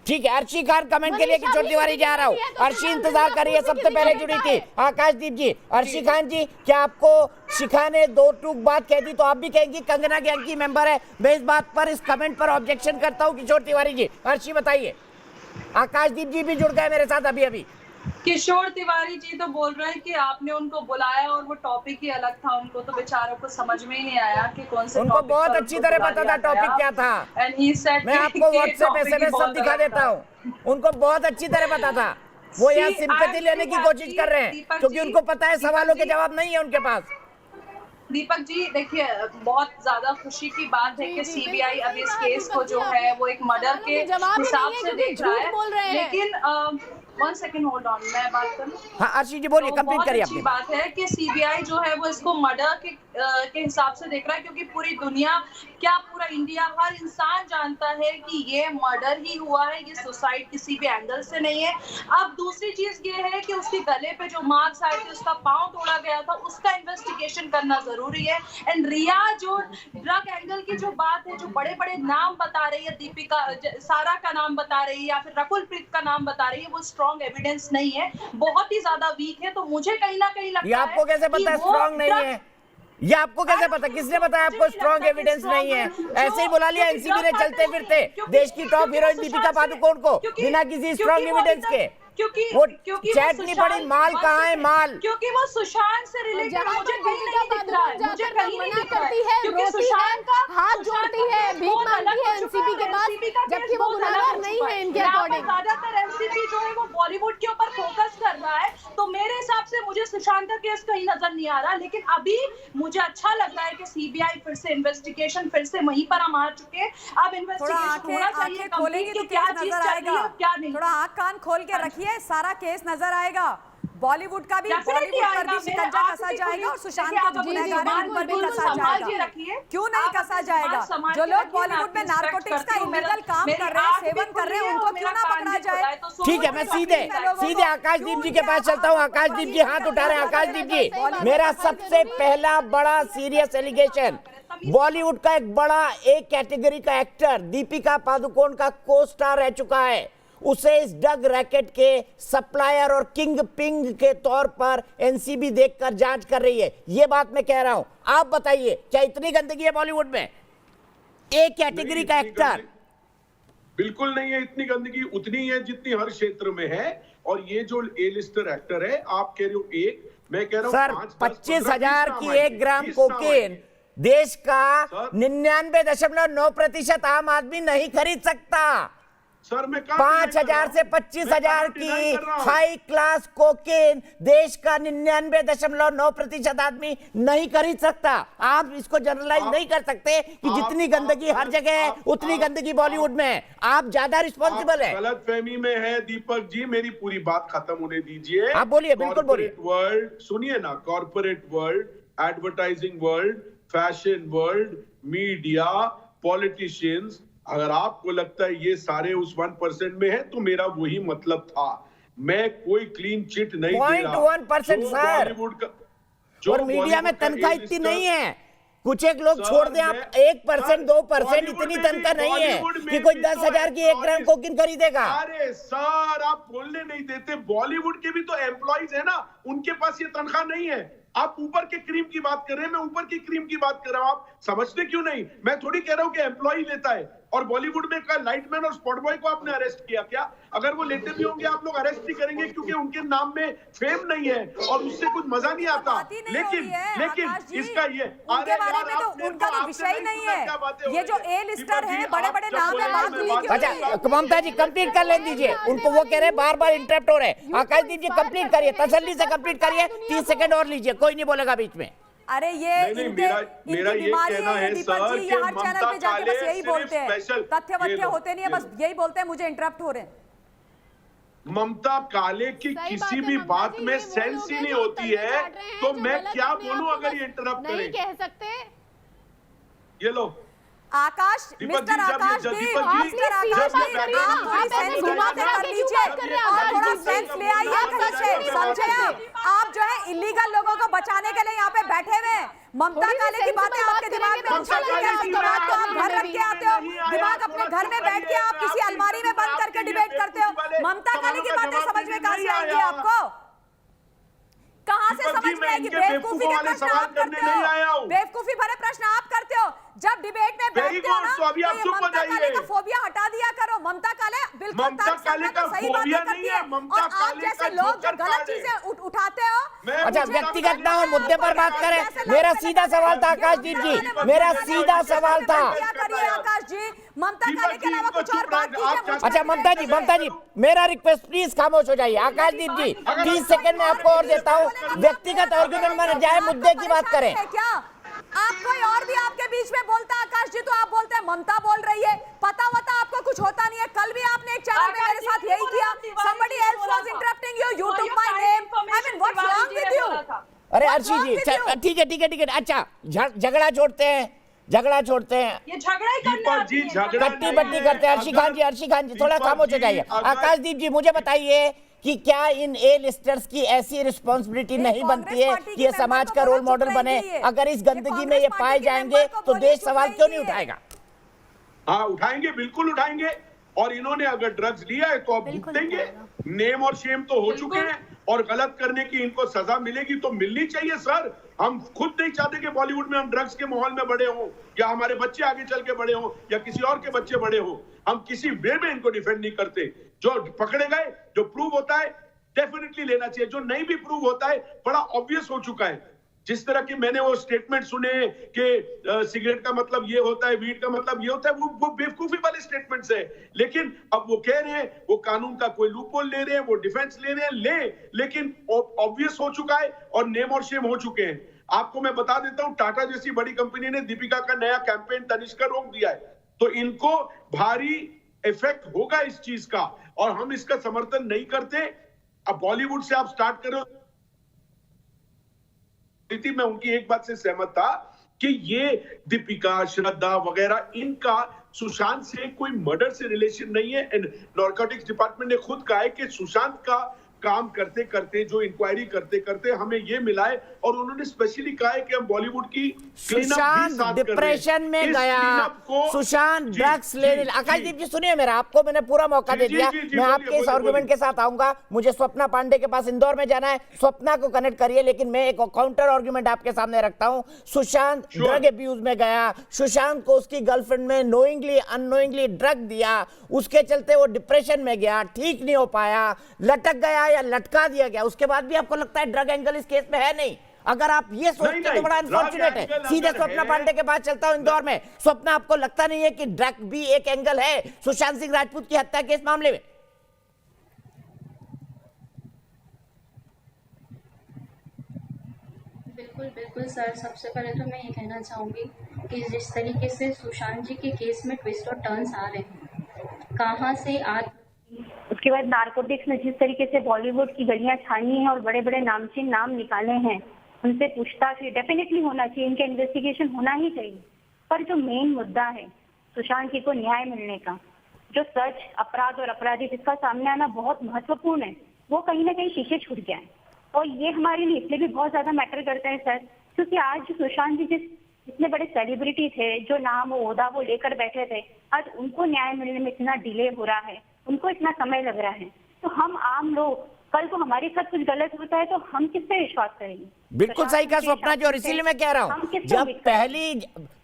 S1: ठीक है, अर्शी खान कमेंट के लिए किशोर तिवारी जा रहा हूँ। अर्शी इंतजार कर रही है, सबसे पहले जुड़ी थी आकाशदीप जी। अर्शी खान जी, क्या आपको शिखा ने दो टूक बात कह दी तो आप भी कहेंगी? कंगना गैंग की मेंबर है, मैं इस बात पर, इस कमेंट पर ऑब्जेक्शन करता हूँ। किशोर तिवारी जी, अर्शी बताइए। आकाशदीप जी भी जुड़ गए मेरे साथ अभी अभी।
S9: किशोर तिवारी जी तो बोल रहे हैं कि आपने उनको बुलाया और वो टॉपिक ही अलग था, उनको तो बेचारों को समझ में ही नहीं आया कि कौन से
S1: उनको बहुत अच्छी तरह पता था टॉपिक क्या था। मैं आपको व्हाट्सएप SMS सब दिखा देता हूँ, उनको बहुत अच्छी तरह पता था। वो यहाँ सिंपैथी लेने की कोशिश कर रहे हैं क्योंकि उनको पता है सवालों के जवाब नहीं है उनके पास।
S9: दीपक जी देखिए, बहुत ज्यादा खुशी की बात है कि सीबीआई अब इस केस को जो है वो एक मर्डर के हिसाब से देख रहा है, लेकिन 1 सेकंड होल्ड ऑन, मैं बात करूं।
S1: हाँ अर्शी जी बोलिए, कंप्लीट करिए।
S9: अच्छी बात है कि सीबीआई जो है वो इसको मर्डर के हिसाब से देख रहा है, क्योंकि पूरी दुनिया, क्या पूरा इंडिया, हर इंसान जानता है कि ये मर्डर ही हुआ है, ये सुसाइड किसी भी एंगल से नहीं है। अब दूसरी चीज ये है कि उसके गले पे जो मार्क्स आए थे, उसका पांव तोड़ा गया था, उसका इन्वेस्टिगेशन करना जरूरी है। एंड रिया जो ड्रग एंगल की जो बात है, जो बड़े बड़े नाम बता रही है, दीपिका, सारा का नाम बता रही है या फिर रकुल प्रीत का नाम बता रही है, वो स्ट्रॉन्ग एविडेंस नहीं है, बहुत ही ज्यादा वीक है। तो मुझे कहीं ना कहीं लगता है,
S1: आपको कैसे पता है स्ट्रॉन्ग नहीं है? ये आपको कैसे पता? किसने बताया आपको स्ट्रॉन्ग एविडेंस नहीं है? ऐसे ही बुला लिया एनसीबी ने चलते फिरते देश की टॉप हीरोइन दीपिका पादुकोण को बिना किसी स्ट्रॉन्ग एविडेंस के। वो चैट नहीं पड़ी, माल कहाँ है माल?
S9: क्योंकि वो सुशांत से रिलेटेड मुझे कहीं नहीं दिख रहा है, मुझे कहीं नहीं दिख रहा है, क्योंकि सुशांत का
S8: हाथ जोड़ती है, भीख मांगती है एनसीपी के पास, जबकि वो गुनहगार नहीं है इनके अकॉर्डिंग।
S9: ज्यादातर एनसीपी जो है वो बॉलीवुड के ऊपर फोकस कर रहा है, तो मेरे हिसाब से मुझे सुशांत का केस कहीं नजर नहीं आ रहा। लेकिन अभी मुझे अच्छा लग रहा है कि सीबीआई फिर से इन्वेस्टिगेशन, फिर से वहीं पर हम आ चुके हैं। अब इन्वेस्टिगेशन होना चाहिए,
S6: खोलेंगे तो
S9: क्या
S6: केस
S9: चीज
S6: नजर
S9: चल रही है
S6: आएगा।
S9: क्या नहीं।
S6: थोड़ा आंख कान खोल के रखिए, सारा केस नजर आएगा। बॉलीवुड का भी, बॉलीवुड पर भी शिकंजा कसा जाएगा और सुशांत के जो गुनहगार हैं उन पर भी कसा जाएगा। क्यों नहीं कसा जाएगा? जो लोग बॉलीवुड में नारकोटिक्स का इलीगल काम कर रहे हैं, सेवन कर रहे हैं, उनको क्यों ना पकड़ा जाए?
S1: ठीक है, मैं सीधे आकाशदीप जी के पास चलता हूँ। आकाशदीप जी हाथ उठा रहे हैं। आकाशदीप जी, मेरा सबसे पहला बड़ा सीरियस एलिगेशन, बॉलीवुड का एक बड़ा एक कैटेगरी का एक्टर दीपिका पादुकोण का को स्टार रह चुका है, उसे इस ड्रग रैकेट के सप्लायर और किंग पिंग के तौर पर एनसीबी देखकर जांच कर रही है। ये बात मैं कह रहा हूं, आप बताइए क्या इतनी गंदगी है बॉलीवुड में? एक कैटेगरी का एक्टर,
S7: बिल्कुल नहीं है। इतनी गंदगी उतनी है जितनी हर क्षेत्र में है। और ये जो ए लिस्टर एक्टर है, आप कह रहे हो एक, मैं कह रहा हूं
S1: सर 25,000 की 1 ग्राम कोकेन देश का 99.9% आम आदमी नहीं खरीद सकता।
S7: सर मैं
S1: 5,000 से 25,000 की हाई क्लास कोकेन देश का 99.9% आदमी नहीं खरीद सकता। आप इसको जनरलाइज नहीं कर सकते कि जितनी गंदगी हर जगह है उतनी गंदगी बॉलीवुड में है। आप ज्यादा रिस्पॉन्सिबल है।
S7: गलत फहमी में है दीपक जी, मेरी पूरी बात खत्म होने दीजिए।
S1: आप बोलिए, बिल्कुल बोलिए।
S7: वर्ल्ड सुनिए ना, corporate world, advertising world, fashion world, media, politicians, अगर आपको लगता है ये सारे उस 1% में है तो मेरा वही मतलब था। मैं कोई क्लीन चिट नहीं दे रहा।
S1: 0.1% सर, और मीडिया में तनख्वाह इतनी नहीं है। कुछ एक लोग छोड़ दें, आप 1%, 2%, इतनी तनख्वाह नहीं है कि कोई 10,000 की 1 ग्राम कोकीन खरीदेगा।
S7: अरे सर, आप बोलने नहीं देते। बॉलीवुड के भी तो एम्प्लॉइज है ना, उनके पास ये तनख्वाह नहीं है। आप ऊपर के क्रीम की बात कर रहे हैं, मैं ऊपर की क्रीम की बात कर रहा हूं। आप समझते क्यों नहीं? मैं थोड़ी कह रहा हूं कि एम्प्लॉय लेता है। और बॉलीवुड में का लाइटमैन और स्पॉट बॉय को आपने अरेस्ट किया क्या? अगर वो लेते भी होंगे आप लोग अरेस्ट नहीं करेंगे, क्योंकि उनके नाम में फेम नहीं है और उससे कुछ मजा नहीं आता। लेकिन इसका ये
S6: उनके बारे में तो उनका तो विषय नहीं है। ये जो ए लिस्टर है, बड़े बड़े नाम है।
S1: अच्छा ममता जी कंप्लीट कर ले दीजिए, उनको वो कह रहे हैं बार बार इंटरप्ट हो रहे हैं। आकाशदीप जी कंप्लीट करिए, तसल्ली से कंप्लीट करिए, 30 सेकंड और लीजिए, कोई नहीं बोलेगा बीच में।
S6: अरे ये
S7: मेरा ये कहना है सर कि
S6: हर चैनल पे जाके बस यही बोलते हैं, तथ्य वथ्य होते नहीं है, बस यही बोलते हैं मुझे इंटरप्ट हो रहे हैं।
S7: ममता काले की किसी भी बात में सेंस ही नहीं होती है, तो मैं क्या बोलूं अगर ये इंटरप्ट करें?
S8: नहीं कह सकते।
S7: ये लो
S6: आकाश, मिस्टर आकाश जी, मिस्टर आकाश जी, आप थोड़ी सेंस की बातें कर लीजिए और थोड़ा सेंस ले आइए कहीं से, समझे आप जो है इलीगल लोगों को बचाने के लिए यहाँ पे बैठे हुए हैं। ममता
S8: थोड़ी सी
S6: काले की
S8: sense
S6: बातें
S8: में
S6: आपके
S8: बात
S6: दिमाग में
S8: करेंगे तो
S6: घुसा
S8: अच्छा
S6: लेके
S8: लगेगा
S6: आपकी
S8: आपको
S6: बात को
S8: बात
S6: आप घर
S8: करने
S6: रख
S8: में
S6: के आते हो, दिमाग अपने घर में बैठ के आप किसी अलमारी में बंद करके डिबेट करते हो। ममता काले की बातें समझ में कहां से आएंगी आपको? कहां से समझ में आएगी? बेवकूफी के प्रश्न आप करते हो, बेवकूफी भरे प्रश्न आप करते हो। जब डिबेट में बैठते हो ना,
S7: तो अभी आप
S6: ये
S7: चुप हो
S6: ममता काले
S7: जाइए।
S6: का फोबिया हटा दिया करो। ममता काले बिल्कुल
S7: ममता
S6: तर्क
S7: काले
S6: संगत
S7: का
S6: और सही
S7: फोबिया
S6: बातें
S7: नहीं
S6: करती
S7: है,
S6: है,
S7: ममता
S6: और आप
S7: काले
S6: जैसे
S7: का
S6: लोग जो
S7: जोकर
S6: गलत
S7: कार्ड है।
S6: चीजें उठाते हो।
S1: अच्छा, व्यक्तिगत ना हो, मुद्दे पर बात करें। मेरा सीधा सवाल था आकाशदीप जी, मेरा सीधा सवाल था।
S6: क्या करिए आकाश जी, ममता काले के अलावा कुछ और बात कीजिए।
S1: अच्छा ममता जी मेरा रिक्वेस्ट प्लीज खामोश हो जाइए। आकाशदीप जी 30 सेकंड में आपको और देता हूँ, व्यक्तिगत आर्गुमेंट में जाए, मुद्दे की बात करें।
S6: क्या आप कोई और भी आपके बीच में बोलता आकाश जी, तो आप बोलते हैं ममता बोल रही है, पता वता आपको कुछ होता नहीं है। कल भी आपने एक चैनल में मेरे साथ यही किया, somebody else was interrupting you, you took my name, I mean what's wrong with you?
S1: अरे अर्शी जी ठीक है। अच्छा झगड़ा छोड़ते हैं
S9: ये झगड़ा ही करना
S7: दीपक जी, झगड़ा
S1: कट्टी बट्टी करते हैं। अर्शी खान जी थोड़ा खामोश हो जाइए। आकाशदीप जी मुझे बताइए कि क्या इन ए लिस्टर्स की ऐसी रिस्पॉन्सिबिलिटी नहीं बनती है कि ये समाज का रोल मॉडल बने? अगर इस गंदगी में ये पाए जाएंगे तो देश सवाल क्यों नहीं उठाएगा?
S7: हाँ उठाएंगे, बिल्कुल उठाएंगे। और इन्होंने अगर ड्रग्स लिया है तो अब भुगतेंगे। नेम और शेम तो हो चुके हैं, और गलत करने की इनको सजा मिलेगी तो मिलनी चाहिए सर। हम खुद नहीं चाहते कि बॉलीवुड में हम ड्रग्स के माहौल में बड़े हों, या हमारे बच्चे आगे चल के बड़े हों, या किसी और के बच्चे बड़े हों। हम किसी वे में इनको डिफेंड नहीं करते। जो पकड़े गए, जो प्रूव होता है डेफिनेटली लेना चाहिए। जो नहीं भी प्रूव होता है बड़ा ऑब्वियस हो चुका है। जिस तरह की मैंने वो स्टेटमेंट सुने कि सिगरेट का मतलब ये होता है, वीड का मतलब ये होता है, वो बेवकूफी वाले स्टेटमेंट्स है। लेकिन अब वो कह रहे हैं वो कानून का कोई लूपहोल ले रहे हैं, वो डिफेंस ले रहे हैं, लेकिन ऑब्वियस हो चुका है और नेम और शेम हो चुके हैं। आपको मैं बता देता हूं, टाटा जैसी बड़ी कंपनी ने दीपिका का नया कैंपेन तनिष्का रोक दिया है, तो इनको भारी इफेक्ट होगा इस चीज का, और हम इसका समर्थन नहीं करते। अब बॉलीवुड से आप स्टार्ट करो। मैं उनकी एक बात से सहमत था कि ये दीपिका, श्रद्धा वगैरह, इनका सुशांत से कोई मर्डर से रिलेशन नहीं है। नारकोटिक्स डिपार्टमेंट ने खुद कहा है कि सुशांत का काम करते करते, जो इंक्वायरी करते करते हमें ये मिला है, और उन्होंने स्पेशली कहा है कि हम बॉलीवुड की
S1: सुशांत डिप्रेशन में गया, सुशांत ड्रग्स लेने। आकाशदीप जी सुनिए मेरा, आपको मैंने पूरा मौका दे दिया। मैं आपके इस आर्गुमेंट के साथ आऊंगा। मुझे स्वप्ना पांडे के पास इंदौर में जाना है, स्वप्ना को कनेक्ट करिए, लेकिन मैं एक काउंटर आर्गुमेंट आपके सामने रखता हूं। सुशांत ड्रग अब्यूज में गया, सुशांत को उसकी गर्लफ्रेंड में नोइंगली अननोइंगली ड्रग दिया, उसके चलते वो डिप्रेशन में गया, ठीक नहीं हो पाया, लटक गया या लटका दिया गया। उसके बाद भी आपको लगता है ड्रग एंगल इस केस में है नहीं? अगर आप ये सोचते हैं तो बड़ा अनफॉर्चुनेट है। सीधे स्वप्ना पांडे के पास चलता हूं इंदौर में। स्वप्ना, आपको लगता नहीं है कि ड्रग भी एक एंगल है सुशांत सिंह राजपूत की हत्या के इस मामले में?
S10: बिल्कुल सर, सबसे पहले तो मैं ये कहना चाहूँगी कि जिस तरीके से सुशांत जी के केस में ट्विस्ट और टर्न्स आ रहे हैं, कहाँ से आज
S11: उसके बाद नारकोटिक्स ने जिस तरीके से बॉलीवुड की गलियां छानी हैं और बड़े बड़े नामचीन नाम निकाले हैं, उनसे पूछताछ डेफिनेटली होना चाहिए, इनका इन्वेस्टिगेशन होना ही चाहिए। पर जो मेन मुद्दा है सुशांत जी को न्याय मिलने का, जो सच, अपराध और अपराधी जिसका सामने आना बहुत महत्वपूर्ण है, वो कहीं ना कहीं पीछे छूट गया है। और ये हमारे लिए इसलिए भी बहुत ज्यादा मैटर करता है सर, क्योंकि आज जो सुशांत जी जितने बड़े सेलिब्रिटी थे, जो नाम ओहदा वो लेकर बैठे थे, आज उनको न्याय मिलने में इतना डिले हो रहा है, उनको इतना समय लग रहा है। तो हम आम लोग, कल को हमारे साथ कुछ गलत होता है तो हम किस पे विश्वास करेंगे?
S1: बिल्कुल सही कहा स्वप्ना जी, और इसीलिए मैं कह रहा हूं जब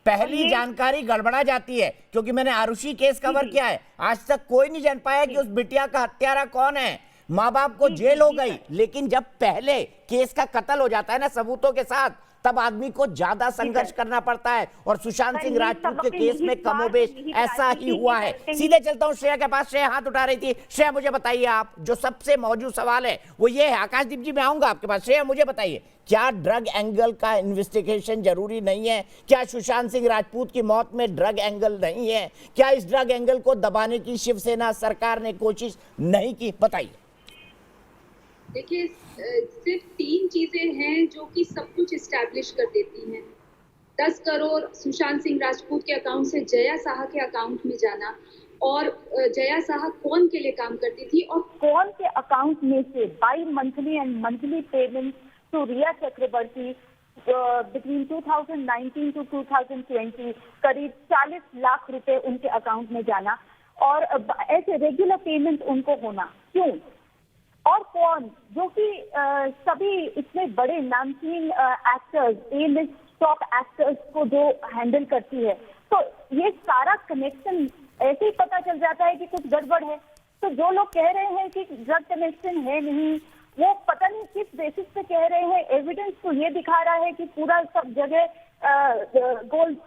S1: पहली जानकारी गड़बड़ा जाती है, क्योंकि मैंने आरुषि केस कवर किया है, आज तक कोई नहीं जान पाया कि उस बिटिया का हत्यारा कौन है। माँ बाप को जेल हो गई, लेकिन जब पहले केस का कत्ल हो जाता है ना सबूतों के साथ, तब आदमी को ज्यादा संघर्ष करना पड़ता है। और सुशांत सिंह राजपूत के केस में कमोबेश ऐसा ही हुआ है। सीधे चलता हूं श्रेया के पास। श्रेया हाथ उठा रही थी। श्रेया मुझे बताइए, आप जो सबसे मौजूद सवाल है वो ये है, आकाशदीप जी मैं आऊंगा आपके पास। श्रेया मुझे बताइए, क्या ड्रग एंगल का इन्वेस्टिगेशन जरूरी नहीं है? क्या सुशांत सिंह राजपूत की मौत में ड्रग एंगल नहीं है? क्या इस ड्रग एंगल को दबाने की शिवसेना सरकार ने कोशिश नहीं की? बताइए।
S12: देखिए, सिर्फ 3 चीजें हैं जो कि सब कुछ इस्टेब्लिश कर देती हैं। 10 करोड़ सुशांत सिंह राजपूत के अकाउंट से जया साहा के अकाउंट में जाना, और जया साहा कौन के लिए काम करती थी और
S11: कौन के अकाउंट में से bimonthly and monthly payment to Rhea Chakraborty, between 2019 to 2020 करीब 40 लाख रुपए उनके अकाउंट में जाना और ऐसे रेगुलर पेमेंट उनको होना, क्यों? और कौन? जो कि सभी इतने बड़े नामचीन एक्टर्स, ए लिस्ट टॉप एक्टर्स को जो हैंडल करती है, तो ये सारा कनेक्शन ऐसे ही पता चल जाता है कि कुछ गड़बड़ है। तो जो लोग कह रहे हैं कि ड्रग कनेक्शन है नहीं, वो पता नहीं किस बेसिस पे कह रहे हैं। एविडेंस तो ये दिखा रहा है कि पूरा सब जगह गोल्ड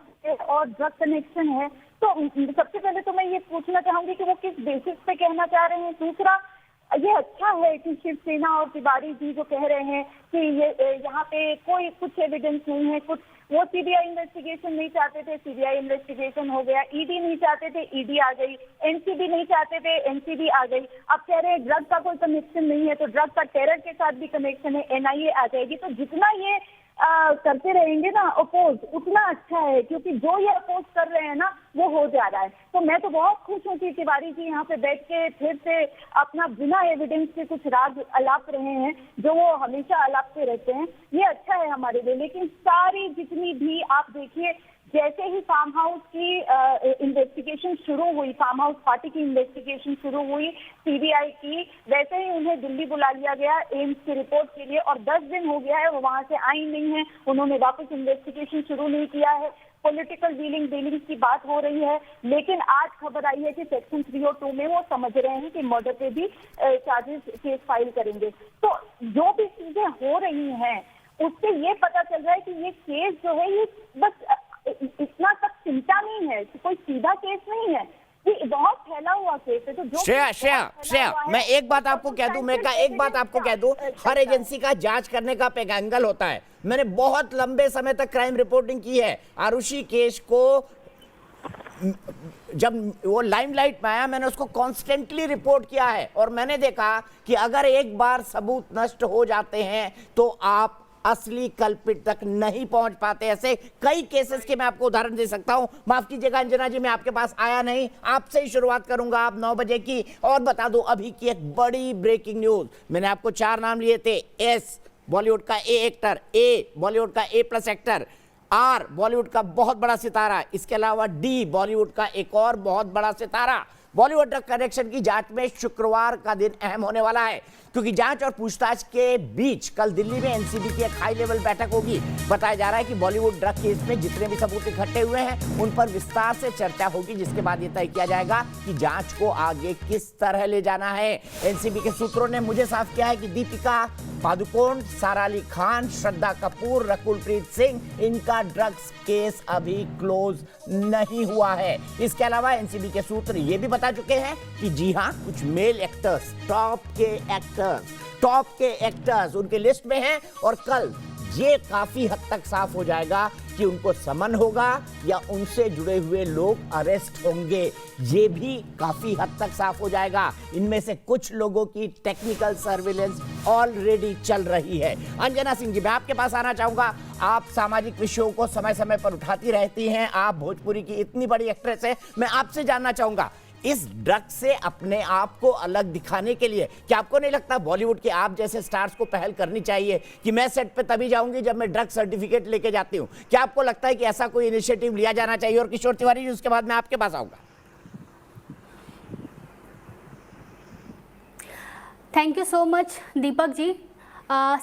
S11: और ड्रग कनेक्शन है। तो सबसे पहले तो मैं ये पूछना चाहूंगी कि वो किस बेसिस पे कहना चाह रहे हैं। दूसरा, ये अच्छा है कि शिवसेना और तिवारी जी जो कह रहे हैं कि ये यहाँ पे कोई कुछ एविडेंस नहीं है, कुछ वो सीबीआई इन्वेस्टिगेशन नहीं चाहते थे, सीबीआई इन्वेस्टिगेशन हो गया, ईडी नहीं चाहते थे, ईडी आ गई, एनसीबी नहीं चाहते थे, एनसीबी आ गई। अब कह रहे हैं ड्रग का कोई कनेक्शन नहीं है, तो ड्रग का टेरर के साथ भी कनेक्शन है, एनआईए आ जाएगी। तो जितना ये करते रहेंगे ना अपोज, उतना अच्छा है, क्योंकि जो ये अपोज कर रहे हैं ना वो हो जा रहा है। तो मैं तो बहुत खुश हूँ कि तिवारी जी यहाँ पे बैठ के फिर से अपना बिना एविडेंस के कुछ राज अलाप रहे हैं, जो वो हमेशा अलापते रहते हैं। ये अच्छा है हमारे लिए। लेकिन सारी जितनी भी आप देखिए, जैसे ही फार्म हाउस की इन्वेस्टिगेशन शुरू हुई, फार्म हाउस पार्टी की इन्वेस्टिगेशन शुरू हुई सीबीआई की, वैसे ही उन्हें दिल्ली बुला लिया गया एम्स की रिपोर्ट के लिए, और 10 दिन हो गया है वो वहां से आई नहीं है। उन्होंने वापस इन्वेस्टिगेशन शुरू नहीं किया है। पॉलिटिकल डीलिंग की बात हो रही है, लेकिन आज खबर आई है कि सेक्शन 302 में वो समझ रहे हैं कि मर्डर पे भी चार्जेस केस फाइल करेंगे। तो जो भी चीजें हो रही हैं उससे ये पता चल रहा है कि ये केस जो है ये बस इतना तक चिंता नहीं है, कोई सीधा केस नहीं है, ये बहुत फैला हुआ केस है। तो जो
S1: श्रेया, मैं एक बात आपको कह दूं, एक बात आपको कह दूं, हर एजेंसी का जांच करने का एक एंगल होता है। मैंने बहुत लंबे समय तक क्राइम रिपोर्टिंग की है। आरुषि केस को जब वो लाइमलाइट में आया, मैंने उसको कॉन्स्टेंटली रिपोर्ट किया है, और मैंने देखा कि अगर एक बार सबूत नष्ट हो जाते हैं तो आप असली कल्पित तक नहीं पहुंच पाते। ऐसे कई केसेस के मैं आपको उदाहरण दे सकता हूं। माफ कीजिएगा अंजना जी, मैं आपके पास आया नहीं, आपसे ही शुरुआत करूंगा। आप 9 बजे की, और बता दूं अभी की एक बड़ी ब्रेकिंग न्यूज। मैंने आपको 4 नाम लिए थे। एस बॉलीवुड का ए एक्टर, ए बॉलीवुड का A+ एक्टर, आर बॉलीवुड का बहुत बड़ा सितारा, इसके अलावा डी बॉलीवुड का एक और बहुत बड़ा सितारा। बॉलीवुड ड्रग कनेक्शन की जांच में शुक्रवार का दिन अहम होने वाला है, क्योंकि जांच और पूछताछ के बीच कल दिल्ली में एनसीबी की एक हाई लेवल बैठक होगी। बताया जा रहा है कि बॉलीवुड ड्रग केस में जितने भी सबूत इकट्ठे हुए हैं उन पर विस्तार से चर्चा होगी, जिसके बाद यह तय किया जाएगा कि जांच को आगे किस तरह ले जाना है। एनसीबी के सूत्रों ने मुझे साफ किया है कि दीपिका पादुकोण, सारा अली खान, श्रद्धा कपूर, रकुल प्रीत सिंह, इनका ड्रग्स केस अभी क्लोज नहीं हुआ है। इसके अलावा एनसीबी के सूत्र ये भी बता चुके हैं कि जी हां, कुछ मेल एक्टर्स, टॉप के एक्टर्स उनके लिस्ट में हैं, और कल ये काफी हद तक साफ हो जाएगा कि उनको समन होगा या उनसे जुड़े हुए लोग अरेस्ट होंगे। ये भी काफी हद तक साफ हो जाएगा। इनमें से कुछ लोगों की टेक्निकल सर्विलेंस ऑलरेडी चल रही है। अंजना सिंह जी, मैं आपके पास आना चाहूंगा। आप सामाजिक विषयों को समय समय पर उठाती रहती हैं, आप भोजपुरी की इतनी बड़ी एक्ट्रेस है, मैं आपसे जानना चाहूंगा, इस ड्रग से अपने आप को अलग दिखाने के लिए क्या आपको नहीं लगता बॉलीवुड के आप जैसे स्टार्स को पहल करनी चाहिए कि मैं सेट पे तभी जाऊंगी जब मैं ड्रग सर्टिफिकेट लेके जाती हूं? क्या आपको लगता है कि ऐसा कोई इनिशिएटिव लिया जाना चाहिए? और किशोर तिवारी जी, उसके बाद मैं आपके पास आऊंगा।
S8: Thank you so much Deepak ji.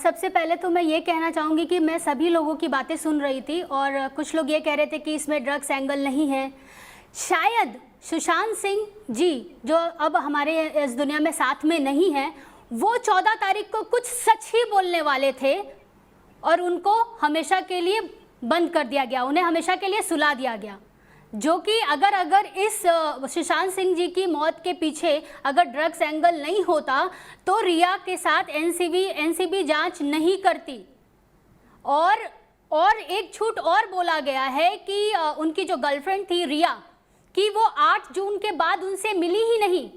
S8: सबसे पहले तो मैं ये कहना चाहूँगी कि मैं सभी लोगों की बातें सुन रही थी, और कुछ लोग ये कह रहे थे कि इसमें ड्रग्स एंगल नहीं है। शायद सुशांत सिंह जी, जो अब हमारे इस दुनिया में साथ में नहीं है, वो 14 तारीख को कुछ सच ही बोलने वाले थे, और उनको हमेशा के लिए बंद कर दिया गया, उन्हें हमेशा के लिए सुला दिया गया। जो कि अगर इस सुशांत सिंह जी की मौत के पीछे अगर ड्रग्स एंगल नहीं होता तो रिया के साथ एनसीबी जांच नहीं करती। और एक झूठ और बोला गया है कि उनकी जो गर्लफ्रेंड थी रिया, कि वो 8 जून के बाद उनसे मिली ही नहीं।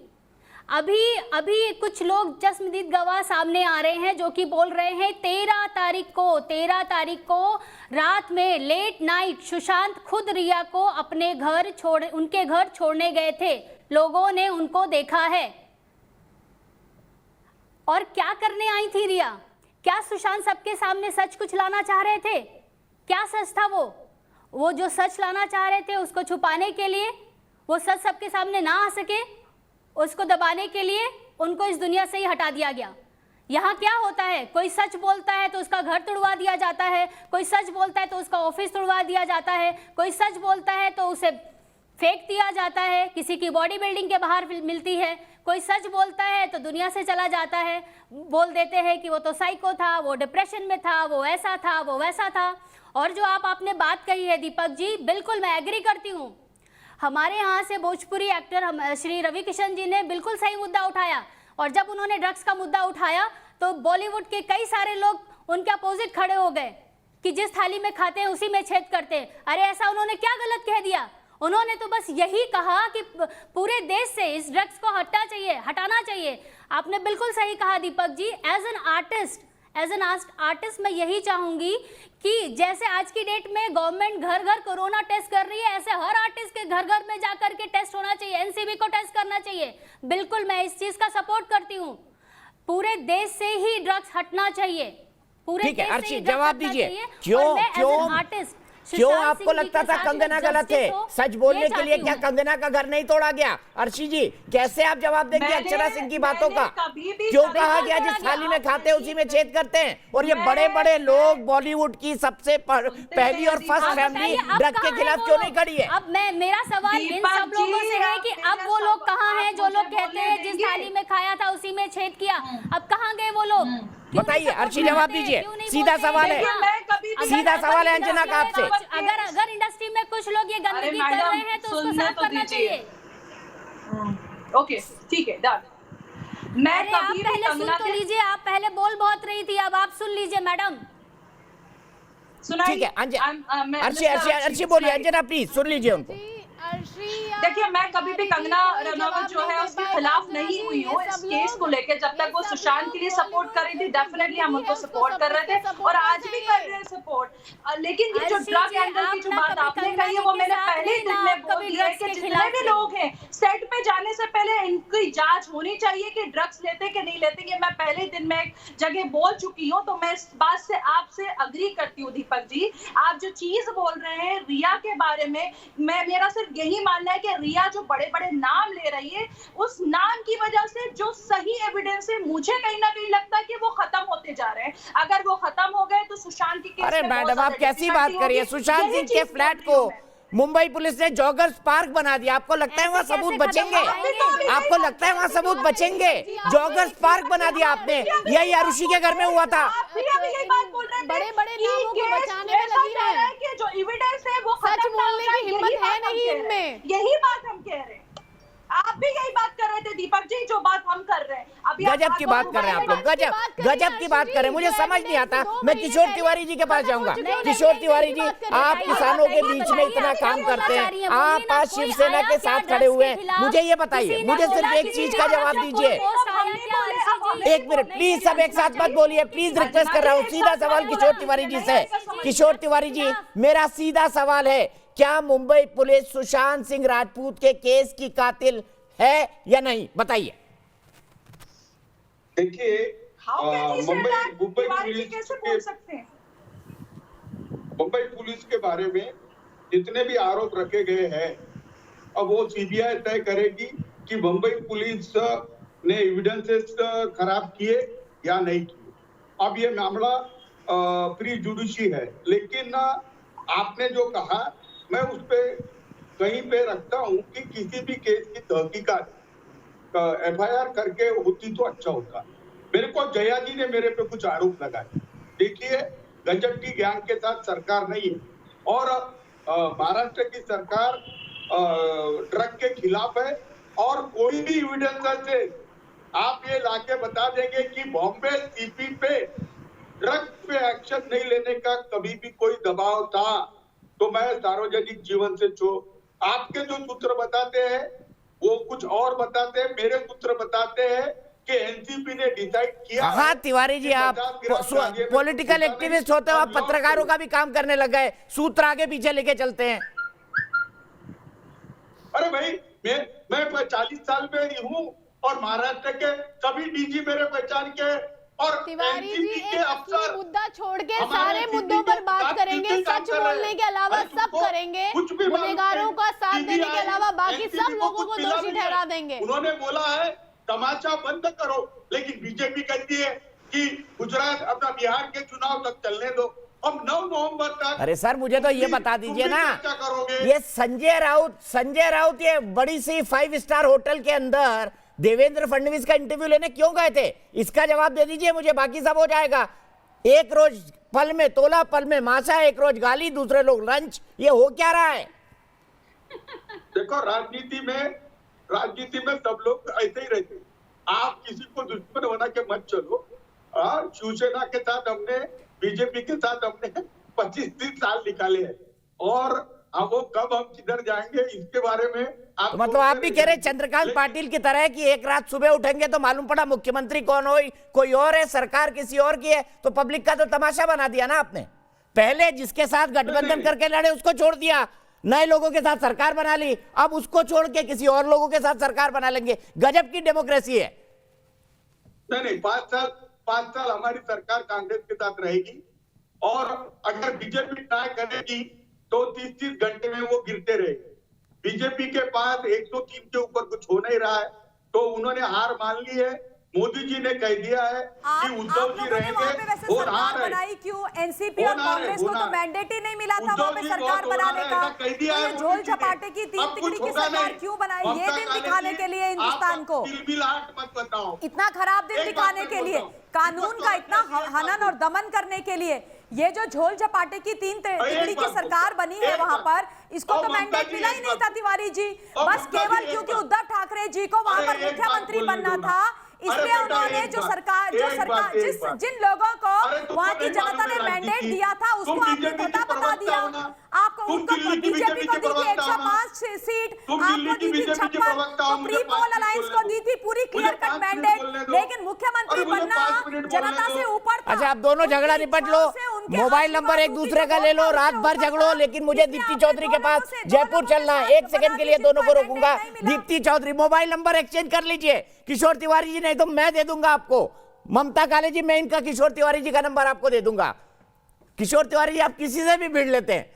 S8: अभी कुछ लोग चश्मदीद गवाह सामने आ रहे हैं जो कि बोल रहे हैं 13 तारीख को रात में लेट नाइट सुशांत खुद रिया को उनके घर छोड़ने गए थे, लोगों ने उनको देखा है। और क्या करने आई थी रिया? क्या सुशांत सबके सामने सच कुछ लाना चाह रहे थे?
S10: क्या सच था? वो जो सच लाना चाह रहे थे उसको छुपाने के लिए, वो सच सबके सामने ना आ सके, उसको दबाने के लिए उनको इस दुनिया से ही हटा दिया गया। यहाँ क्या होता है, कोई सच बोलता है तो उसका घर तोड़वा दिया जाता है, कोई सच बोलता है तो उसका ऑफिस तोड़वा दिया जाता है, कोई सच बोलता है तो उसे फेंक दिया जाता है, किसी की बॉडी बिल्डिंग के बाहर मिलती है, कोई सच बोलता है तो दुनिया से चला जाता है, बोल देते हैं कि वो तो साइको था, वो डिप्रेशन में था, वो ऐसा था, वो वैसा था। और जो आपने बात कही है दीपक जी, बिल्कुल मैं एग्री करती हूँ। हमारे यहाँ से भोजपुरी एक्टर श्री रवि किशन जी ने बिल्कुल सही मुद्दा उठाया, और जब उन्होंने ड्रग्स का मुद्दा उठाया तो बॉलीवुड के कई सारे लोग उनके अपोजिट खड़े हो गए कि जिस थाली में खाते हैं उसी में छेद करते हैं। अरे ऐसा उन्होंने क्या गलत कह दिया? उन्होंने तो बस यही कहा कि पूरे देश से इस ड्रग्स को हटाना चाहिए। आपने बिल्कुल सही कहा Deepak ji. As an artist मैं यही चाहूंगी कि जैसे आज की डेट में गवर्नमेंट घर घर कोरोना टेस्ट कर रही है, ऐसे हर आर्टिस्ट के घर घर में जाकर के टेस्ट होना चाहिए, एनसीबी को टेस्ट करना चाहिए। बिल्कुल मैं इस चीज का सपोर्ट करती हूँ। पूरे देश से ही ड्रग्स हटना चाहिए, पूरे
S1: ठीक है।
S10: देश से
S1: अर्शी
S10: ही ड्रग्स
S1: जवाब
S10: हटना
S1: दीजिए,
S10: चाहिए।
S1: क्यों
S10: और मैं as
S1: क्यों
S10: an artist,
S1: क्यों
S10: सुशांत
S1: आपको
S10: सिंह जी
S1: लगता
S10: के
S1: था
S10: साथ
S1: कंगना
S10: जो
S1: गलत है?
S10: justice हो,
S1: सच बोलने
S10: ये
S1: के लिए
S10: चाहती
S1: क्या
S10: हूँ।
S1: कंगना का घर नहीं तोड़ा गया? अर्शी जी कैसे आप जवाब देंगे
S9: मैंने-
S1: अक्षरा सिंह की बातों का?
S9: कभी भी
S1: क्यों
S9: कभी
S1: कहा
S9: भी
S1: गया
S9: तोड़ा
S1: जिस
S9: गया?
S1: थाली में
S9: आप
S1: खाते हैं उसी में छेद करते हैं? और ये
S9: मैं-
S1: बड़े बड़े लोग बॉलीवुड की सबसे पहली और फर्स्ट
S9: आप
S1: फैमिली
S10: बताइए, अब
S1: ड्रग के
S10: कहाँ
S1: खिलाफ
S10: हैं
S1: क्यों
S10: वो
S1: नहीं
S10: लोग?
S1: खड़ी है?
S10: अब मेरा सवाल इन
S9: दीपक
S10: सब लोगों
S9: जी,
S10: से है कि
S9: आप
S10: अब वो
S9: मेरा
S10: लोग कहाँ
S9: सवाल
S10: हैं जो
S9: आप
S10: लोग
S9: मुझे
S10: कहते हैं
S9: बोलने
S10: जिस
S9: देंगे?
S10: थाली में खाया था उसी में छेद किया? अब कहाँ गए वो लोग? क्यों
S1: बताइए,
S10: नहीं support
S1: अर्शी जवाब
S10: करते?
S1: दीजिए।
S10: क्यों नहीं
S1: सीधा
S10: बोलते?
S1: सवाल है।
S10: देखिए,
S9: मैं कभी भी-
S1: सीधा
S10: अगर
S1: सवाल है
S10: इंडस्ट्री
S1: अंजना का
S10: में
S1: आपसे।
S10: अगर इंडस्ट्री में कुछ लोग ये गंदगी कर
S9: मैडम,
S10: रहे हैं तो उसको
S9: सुनने
S10: साफ
S9: तो
S10: करना
S9: दीजिए।
S10: चाहिए।
S9: ओके ठीक है, डन। मैं
S10: अरे आप
S9: कभी भी
S10: पहले सुन
S9: कंगना
S10: तो
S9: के
S10: लीजिए, आप पहले बोल बहुत रही थी, अब आप सुन लीजिए मैडम।
S9: सुनाइए।
S1: ठीक है
S9: मैं-
S1: अर्शी
S9: Mr.
S1: अर्शी अर्शी बोलिए।
S9: सुनाइए।
S1: अंजना प्लीज सुन लीजिए उनको।
S9: देखिए, मैं कभी भी कंगना रनौत जो है उसके खिलाफ नहीं हुई हूँ इस केस को लेकर। जब तक वो सुशांत के लिए सपोर्ट कर रही थी, डेफिनेटली हम उनको सपोर्ट कर रहे थे और आज भी कर रहे हैं सपोर्ट। लेकिन ये जो ड्रग एंगल की जो बात आपने कही है वो मैंने पहले दिन में बोल दिया है कि जितने भी लोग हैं सेट पे जाने से पहले इनकी जांच होनी चाहिए कि ड्रग्स लेते कि नहीं लेते। ये मैं पहले दिन में एक जगह बोल चुकी हूँ, तो मैं इस बात से आपसे अग्री करती हूँ दीपक जी। आप जो चीज बोल रहे हैं रिया के बारे में, मेरा सिर्फ यही मानना है कि रिया जो बड़े बड़े नाम ले रही है, उस नाम की वजह से जो सही एविडेंस है मुझे कहीं ना कहीं लगता है कि वो खत्म होते जा रहे हैं। अगर वो खत्म हो गए तो सुशांत की केस
S1: अरे
S9: में बहुत
S1: मैडम, आप
S9: ज्यादा
S1: कैसी बात
S9: difficulty
S1: करिए?
S9: होगी।
S1: सुशांत
S9: यही
S1: सिंह के
S9: चीज बोल
S1: फ्लैट
S9: रही
S1: को
S9: हूँ मैं।
S1: मुंबई पुलिस ने जॉगर्स पार्क बना दिया। आपको लगता है वहाँ
S10: ऐसे
S1: सबूत
S10: कैसे
S1: बचेंगे?
S10: खत्म होंगे?
S1: आपको लगता है वहाँ सबूत बचेंगे? जॉगर्स पार्क बना दिया आपने। यही आरुषि के घर में हुआ था।
S9: आप भी अभी यही बात बोल रहे थे
S8: बड़े-बड़े
S9: कि
S8: नामों को
S9: केस
S8: बचाने में
S9: ऐसा
S8: लगी
S9: जा
S8: है।
S9: रहा कि जो एविडेंस है वो
S8: सच
S9: खत्म ना हो
S8: बोलने
S9: जाए,
S8: की हिम्मत
S9: यही
S8: है
S9: बात हम
S8: नहीं
S9: कह रहे हैं।
S8: इनमें।
S9: यही बात हम कह रहे हैं। आप भी यही बात कर रहे थे दीपक जी, जो बात हम कर रहे हैं। अभी आप
S1: गजब की बात कर रहे हैं आप लोग। गजब की बात कर रहे हैं। मुझे समझ नहीं आता। मैं किशोर तिवारी जी के पास जाऊंगा। किशोर तिवारी जी, आप किसानों के बीच में इतना काम करते हैं, आप आज शिवसेना के साथ खड़े हुए हैं। मुझे ये बताइए, मुझे सिर्फ एक चीज का जवाब दीजिए। एक मिनट प्लीज, सब एक साथ मत बोलिए प्लीज, रिक्वेस्ट कर रहा हूँ। सीधा सवाल किशोर तिवारी जी से। किशोर तिवारी जी, मेरा सीधा सवाल है, क्या मुंबई पुलिस सुशांत सिंह राजपूत के केस की कातिल है या नहीं? बताइए।
S7: देखिए,
S9: मुंबई पुलिस कैसे बोल सकते हैं?
S7: मुंबई पुलिस के बारे में जितने भी आरोप रखे गए हैं, अब वो सीबीआई तय करेगी कि मुंबई पुलिस ने एविडेंसेस खराब किए या नहीं किए। अब ये मामला प्री जुडिशरी है, लेकिन आपने जो कहा मैं उस पे कहीं पे रखता हूं कि किसी भी केस की तहकीकात एफआईआर करके होती तो अच्छा होता। मेरे को जया जी ने मेरे पे कुछ आरोप लगाए। देखिए, गजब की ज्ञान के साथ सरकार नहीं है और महाराष्ट्र की सरकार ड्रग के खिलाफ है और कोई भी एविडेंस से आप ये लाके बता देंगे कि बॉम्बे सीपी पे ड्रग पे एक्शन नहीं लेने का कभी भी कोई दबाव था, तो मैं सार्वजनिक जीवन से आपके जो सूत्र बताते हैं वो कुछ और बताते हैं, मेरे सूत्र बताते हैं कि एनसीपी ने डिसाइड किया।
S1: हाँ तिवारी जी, आप पॉलिटिकल एक्टिविस्ट होते हो, आप पत्रकारों का भी काम करने लग गए, सूत्र आगे पीछे लेके चलते हैं।
S7: अरे भाई, मैं 40 साल में हूँ और महाराष्ट्र के सभी डीजी मेरे पहचान के और
S8: तिवारी जी
S7: एनसीपी के
S8: एक
S7: अफसर
S8: असली मुद्दा छोड़ के
S7: हमारे
S8: सारे
S7: सीपी
S8: मुद्दों
S7: के
S8: पर बात
S7: साथ
S8: करेंगे,
S7: किसी काम
S8: सच
S7: कर रहे हैं।
S8: बोलने के अलावा
S7: अरे
S8: सब
S7: तुमको
S8: करेंगे,
S7: कुछ भी मालूम
S8: गुनहगारों
S7: नहीं।
S8: का साथ देने के
S7: CBI
S8: अलावा बाकी
S7: एनसीपी
S8: सब लोगों
S7: कुछ
S8: को
S7: मिला
S8: दोषी
S7: नहीं है।
S8: ठहरा देंगे।
S7: उन्होंने बोला है तमाशा बंद करो, लेकिन बीजेपी कहती है कि गुजरात अपना बिहार के चुनाव तक चलने दो। हम 9 नवंबर तक।
S1: अरे सर मुझे तो ये बता दीजिए ना,
S7: चर्चा करोगे।
S1: ये संजय राउत ये बड़ी सी 5 स्टार होटल के अंदर देवेंद्र फडणवीस का इंटरव्यू लेने क्यों गए थे? इसका जवाब दे दीजिए मुझे, बाकी सब हो जाएगा। एक रोज पल में तोला, पल में मासा, एक रोज गाली, दूसरे लोग लंच, ये हो क्या रहा है?
S7: देखो राजनीति में सब लोग ऐसे ही रहते हैं। आप किसी को दुश्मन बना के मत चलो। शिवसेना के साथ हमने, बीजेपी के साथ हमने 25-30 साल निकाले हैं, और अब वो कब हम किधर जाएंगे इसके बारे में
S1: तो मतलब आप भी कह रहे चंद्रकांत पाटिल की तरह कि एक रात सुबह उठेंगे तो मालूम पड़ा मुख्यमंत्री कौन हो, कोई और है, सरकार किसी और की है, तो पब्लिक का तो तमाशा बना दिया ना आपने। पहले जिसके साथ गठबंधन करके लड़े उसको छोड़ दिया, नए लोगों के साथ सरकार बना ली, अब उसको छोड़ के किसी और लोगों के साथ सरकार बना लेंगे। गजब की डेमोक्रेसी है।
S7: नहीं, 5 साल हमारी सरकार कांग्रेस के साथ रहेगी, और अगर बीजेपी ट्राई करेगी तो 30-30 घंटे में वो गिरते रहेंगे। बीजेपी के पास 103 के ऊपर कुछ हो नहीं रहा है, तो उन्होंने हार मान ली है। मोदी जी ने कह दिया है कि उद्धव जी रहेंगे, वो हार है।
S6: बनाई क्यों? एनसीपी और कांग्रेस को तो मैंडेट ही नहीं मिला था वहां पे सरकार बनाने का। ये झोल झपाटे की 3 तिकड़ी की सरकार क्यों बनाई? ये दिन दिखाने के लिए हिंदुस्तान को,
S7: मत बताओ,
S6: इतना खराब दिन दिखाने के लिए, कानून का इतना हनन और दमन करने के लिए, ये जो झोल झपाटे की 3 तिकड़ी की सरकार बनी है वहां पर, इसको तो मैंडेट मिला ही नहीं था तिवारी जी। बस केवल क्योंकि उद्धव ठाकरे जी को वहां पर मुख्यमंत्री बनना था, इसलिए उन्होंने जिन लोगों को वहां की जनता ने मैंडेट दिया था उसको आपने धोखा बता दिया। आपको उनको बीजेपी को दी थी 105 सीट, आपको दी थी 56, तो प्री पोल अलायंस को दी थी पूरी क्लियर कट मैंडेट, लेकिन मुख्यमंत्री बनना जनता से ऊपर था।
S1: अच्छा, आप दोनों झगड़ा निपट लो, मोबाइल नंबर एक दूसरे का ले लो, रात भर झगड़ो, लेकिन मुझे दीप्ति चौधरी के पास जयपुर चलना है। 1 सेकंड के लिए दोनों को रोकूंगा। Deepti Chaudhary, mobile number exchange कर लीजिए। किशोर तिवारी जी नहीं तो मैं दे दूंगा आपको। ममता काले जी, मैं इनका किशोर तिवारी जी का नंबर आपको दे दूंगा। किशोर तिवारी जी, आप किसी से भी भिड़ लेते हैं।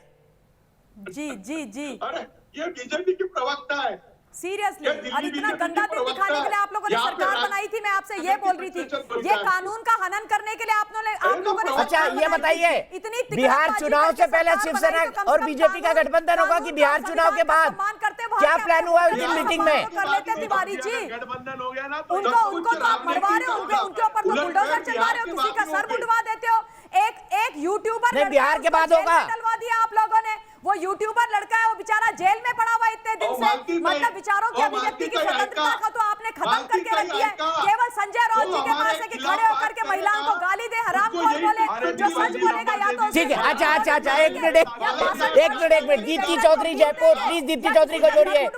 S6: जी जी जी,
S7: अरे ये बीजेपी की प्रवक्ता है
S6: सीरियसली, और इतना गंदा दिन दिखाने के लिए आप लोगों ने सरकार बनाई थी। मैं आपसे ये बोल रही थी, ये कानून का हनन करने के लिए आप लोगों ने।
S1: अच्छा ये बताइए, बिहार चुनाव से पहले शिवसेना और बीजेपी का गठबंधन होगा कि बिहार चुनाव के बाद? क्या प्लान हुआ उस मीटिंग में?
S6: कर लेते तिवारी जी,
S7: गठबंधन हो गया ना,
S6: उनको तो आप मरवा रहे हो, उनके ऊपर तो बुलडोजर चलवा रहे हो, किसी का सर मुंडवा देते हो। एक यूट्यूबर
S1: नहीं, बिहार के बाद होगा।
S6: डलवा दिया आप लोगों ने। वो यूट्यूबर लड़का है, वो बेचारा जेल में पड़ा हुआ इतने दिन से, मतलब विचारों की अभिव्यक्ति की स्वतंत्रता को तो आपने खत्म करके रख दिया है। केवल संजय राउत जी के पास है कि खड़े होकर के महिलाओं को गाली दे, हरामखोर बोले, जो सच बोलेगा या तो
S1: ठीक है। अच्छा, एक मिनट दीप्ति चौधरी जयपुर, प्लीज दीप्ति चौधरी को जोड़िए,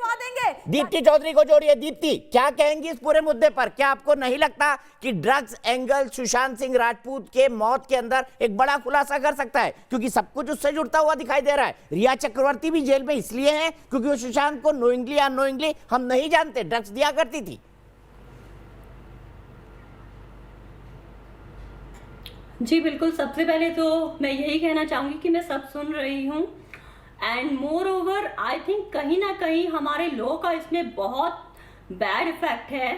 S1: दीप्ति चौधरी को जोड़िए। दीप्ति, क्या कहेंगी इस पूरे मुद्दे पर? क्या आपको नहीं लगता कि ड्रग्स एंगल सुशांत सिंह राजपूत के मौत के अंदर एक बड़ा खुलासा कर सकता है? क्योंकि सब कुछ उससे जुड़ता हुआ दिखाई दे रहा है। रिया चक्रवर्ती भी जेल में इसलिए है क्योंकि वो सुशांत को नोइंगली या अननोइंगली, हम नहीं जानते, ड्रग्स दिया करती थी।
S10: जी बिल्कुल, सबसे पहले तो मैं यही कहना चाहूँगी कि मैं सब सुन रही हूँ, and more over I think कहीं ना कहीं हमारे लॉ का इसमें बहुत बैड इफेक्ट है।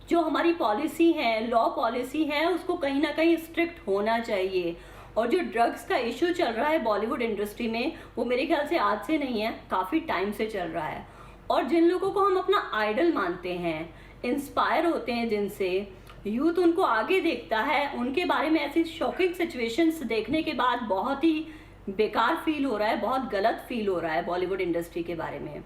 S10: जो हमारी पॉलिसी है, लॉ पॉलिसी है, उसको कहीं ना कहीं स्ट्रिक्ट होना चाहिए। और जो ड्रग्स का इशू चल रहा है बॉलीवुड इंडस्ट्री में, वो मेरे ख्याल से आज से नहीं है, काफ़ी टाइम से चल रहा है। और जिन लोगों को हम अपना आइडल मानते हैं, इंस्पायर होते हैं, जिनसे यूथ उनको आगे देखता है, उनके बारे में ऐसी शॉकिंग सिचुएशंस देखने के बाद बहुत ही बेकार फील हो रहा है, बहुत गलत फील हो रहा है बॉलीवुड इंडस्ट्री के बारे में।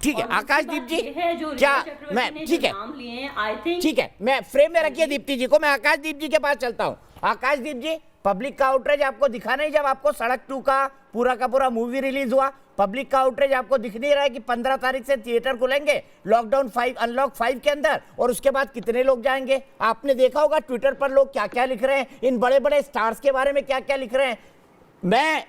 S1: ठीक है आकाशदीप जी,
S10: है जो
S1: क्या मैं
S10: ठीक है नाम लिए हैं, आई थिंक
S1: ठीक है, मैं फ्रेम में रखिए दीप्ति जी को, मैं आकाशदीप जी के पास चलता हूं। आकाशदीप जी, पब्लिक का आउटरीच आपको दिखा नहीं जब आपको सड़क 2 का पूरा मूवी रिलीज हुआ? पब्लिक का आउटरीच आपको दिख नहीं रहा है कि 15 तारीख से थिएटर खुलेंगे लॉकडाउन 5 अनलॉक 5 के अंदर, और उसके बाद कितने लोग जाएंगे? आपने देखा होगा ट्विटर पर लोग क्या क्या लिख रहे हैं, इन बड़े बड़े स्टार्स के बारे में क्या क्या लिख रहे हैं।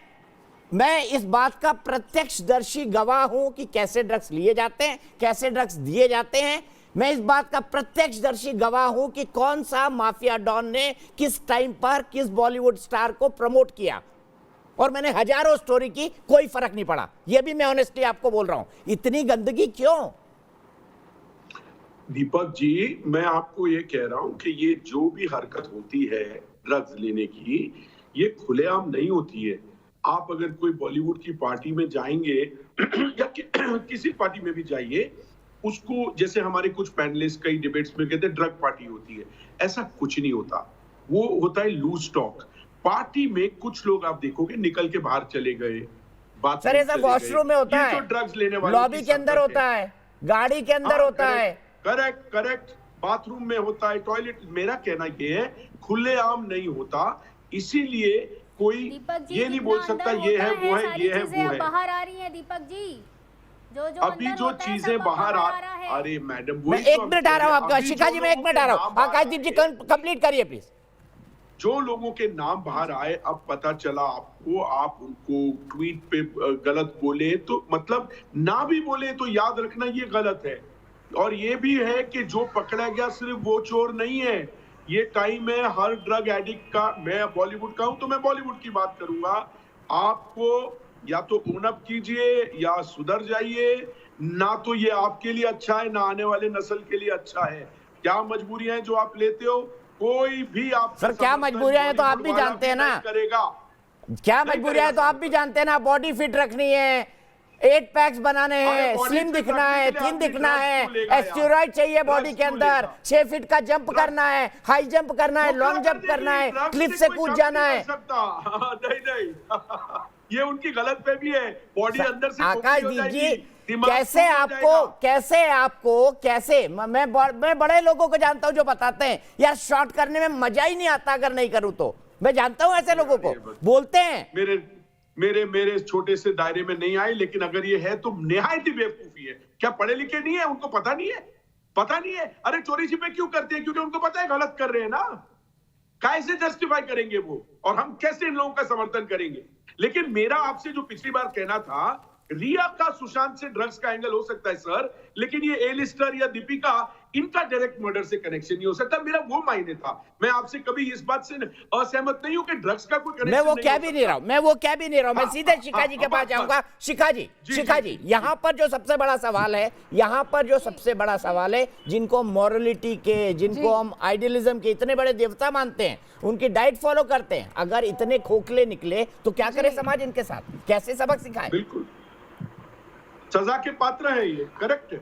S1: मैं इस बात का प्रत्यक्षदर्शी गवाह हूं कि कैसे ड्रग्स लिए जाते हैं, कैसे ड्रग्स दिए जाते हैं। मैं इस बात का प्रत्यक्षदर्शी गवाह हूं कि कौन सा माफिया डॉन ने किस टाइम पर किस बॉलीवुड स्टार को प्रमोट किया, और मैंने हजारों स्टोरी की, कोई फर्क नहीं पड़ा। यह भी मैं ऑनेस्टली आपको बोल रहा हूं। इतनी गंदगी क्यों?
S13: दीपक जी, मैं आपको ये कह रहा हूं कि ये जो भी हरकत होती है ड्रग्स लेने की, ये खुलेआम नहीं होती है। आप अगर कोई बॉलीवुड की पार्टी में जाएंगे या किसी पार्टी में भी जाइए, उसको जैसे हमारे कुछ पैनलिस्ट कई डिबेट्स में कहते हैं ड्रग पार्टी होती है, ऐसा कुछ नहीं होता। वो होता है लूज टॉक। पार्टी में कुछ लोग आप देखोगे निकल के बाहर चले गए, बात
S1: सर ऐसा वॉशरूम में होता है,
S13: ड्रग्स लेने वाले
S1: लॉबी के अंदर होता है, गाड़ी के अंदर होता है,
S13: करेक्ट, बाथरूम में होता है, टॉयलेट। मेरा कहना ये है खुलेआम नहीं होता, इसीलिए कोई ये नहीं बोल सकता ये है वो है, ये है वो है।
S10: बाहर आ रही है दीपक जी, जो
S13: अभी जो चीजें बाहर अरे मैडम,
S1: मैं 1 मिनट आ रहा हूं आपका, शिखा जी मैं 1 मिनट आ रहा हूं, आकाशदीप जी कंप्लीट करिए प्लीज।
S13: जो लोगों के नाम बाहर आए, अब पता चला आपको, आप उनको ट्वीट पे गलत बोले तो मतलब ना भी बोले तो याद रखना ये गलत है। और ये भी है कि जो पकड़ा गया सिर्फ वो चोर नहीं है, ये टाइम है हर ड्रग एडिक्ट का। मैं बॉलीवुड का हूं तो मैं बॉलीवुड की बात करूंगा। आपको या तो ओन अप कीजिए या सुधर जाइए, ना तो ये आपके लिए अच्छा है ना आने वाले नस्ल के लिए अच्छा है। क्या मजबूरियां हैं जो आप लेते हो, कोई भी आप
S1: सर क्या मजबूरियां हैं तो आप भी जानते हैं ना,
S13: करेगा
S1: क्या मजबूरियां हैं तो आप भी जानते हैं ना। बॉडी फिट रखनी है, 8 पैक्स बनाने हैं, स्लिम दिखना है, थिन दिखना है, स्टेरॉइड चाहिए बॉडी के अंदर, 6 फीट का जंप करना है, हाई जंप करना है, लॉन्ग जंप करना है, क्लिफ से कूद जाना है।
S13: नहीं ये उनकी गलत पे भी है, बॉडी अंदर से
S1: आकाशदीप जी कैसे मैं बड़े लोगों को जानता हूं जो बताते हैं यार शॉट करने में मजा ही नहीं आता अगर नहीं करूं तो। मैं जानता हूं ऐसे लोगों को, बोलते हैं
S13: मेरे छोटे से दायरे में नहीं आए, लेकिन अगर ये है तो निहायत ही बेवकूफी है। क्या पढ़े लिखे नहीं है, उनको पता नहीं है? अरे चोरी छिपे क्यों करते हैं? क्योंकि उनको पता है गलत कर रहे हैं ना। कैसे जस्टिफाई करेंगे वो, और हम कैसे इन लोगों का समर्थन करेंगे? लेकिन मेरा आपसे जो पिछली बार कहना था, रिया का सुशांत से ड्रग्स का एंगल हो सकता है सर, लेकिन ये ए लिस्टर या दीपिका, इनका डायरेक्ट मर्डर से कनेक्शन नहीं हो सकता। मेरा वो मायने था। मैं आपसे कभी इस बात से असहमत नहीं हूं कि ड्रग्स का कोई कनेक्शन
S1: मैं वो क्या भी नहीं रहा हूं, मैं सीधे शिखा जी के पास जाऊंगा। शिखा जी यहाँ पर जो सबसे बड़ा सवाल है, जिनको मॉरलिटी के, जिनको हम आइडियलिज्म के इतने बड़े देवता मानते हैं, उनकी डाइट फॉलो करते हैं, अगर इतने खोखले निकले तो क्या करे समाज इनके साथ? कैसे सबक सिखाए?
S13: बिल्कुल सजा के पात्र है ये, करेक्ट है।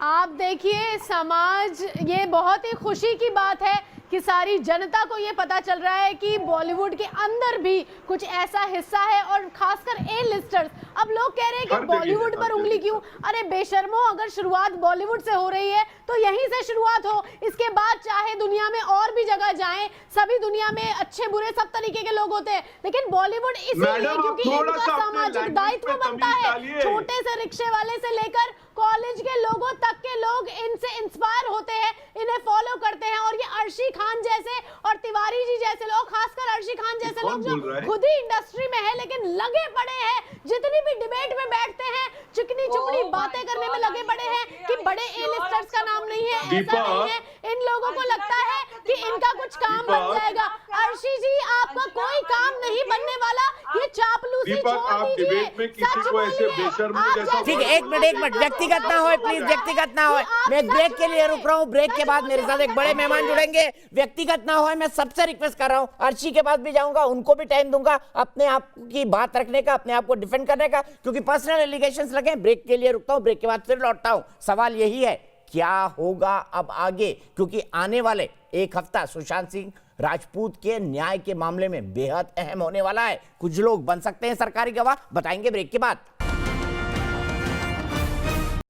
S8: आप देखिए समाज, ये बहुत ही खुशी की बात है कि सारी जनता को ये पता चल रहा है कि बॉलीवुड के अंदर भी कुछ ऐसा हिस्सा है, और खासकर ए लिस्टर्स। अब लोग कह रहे हैं कि बॉलीवुड पर उंगली क्यों? अरे बेशर्मो, अगर शुरुआत बॉलीवुड से हो रही है तो यहीं से शुरुआत हो, इसके बाद चाहे दुनिया में और भी जगह जाएं। सभी दुनिया में अच्छे बुरे सब तरीके के लोग होते हैं, लेकिन बॉलीवुड इसीलिए क्योंकि इनका सामाजिक दायित्व बनता है। छोटे से रिक्शे वाले से लेकर कॉलेज के लोगों तक के लोग इनसे इंस्पायर होते हैं, इन्हें फॉलो करते हैं। और ये अर्शी खान जैसे और तिवारी जी जैसे लोग, खासकर अर्शी खान जैसे लोग जो खुद ही इंडस्ट्री में है लेकिन लगे पड़े हैं, जितनी भी डिबेट में बैठते हैं चिकनी चुपड़ी बातें करने में लगे पड़े हैं कि बड़े ए लिस्टर्स का नाम नहीं है, ऐसा नहीं है। इन लोगों को लगता है कि इनका कुछ काम बन जाएगा। अर्शी जी, आपका कोई काम नहीं बनने वाला, ये चापलूसी छोड़ दीजिए, सच बोलिए।
S1: ठीक है, एक मिनट, व्यक्तिगत ना हो प्लीज, व्यक्तिगत ना हो। मैं ब्रेक के लिए रुक रहा हूँ, ब्रेक के बाद मेरे साथ एक बड़े मेहमान जुड़ेंगे। व्यक्तिगत ना हो, मैं सबसे रिक्वेस्ट कर रहा हूँ, अर्शी के पास भी जाऊंगा, उनको भी टाइम दूंगा अपने आप की बात रखने का, अपने आप को डिफेंड करने का, क्योंकि पर्सनल एलिगेशंस लगे। ब्रेक के लिए रुकता हूँ, ब्रेक के बाद फिर लौटता हूँ। सवाल यही है, क्या होगा अब आगे? क्योंकि आने वाले एक हफ्ता सुशांत सिंह राजपूत के न्याय के मामले में बेहद अहम होने वाला है। कुछ लोग बन सकते हैं सरकारी गवाह, बताएंगे ब्रेक के बाद।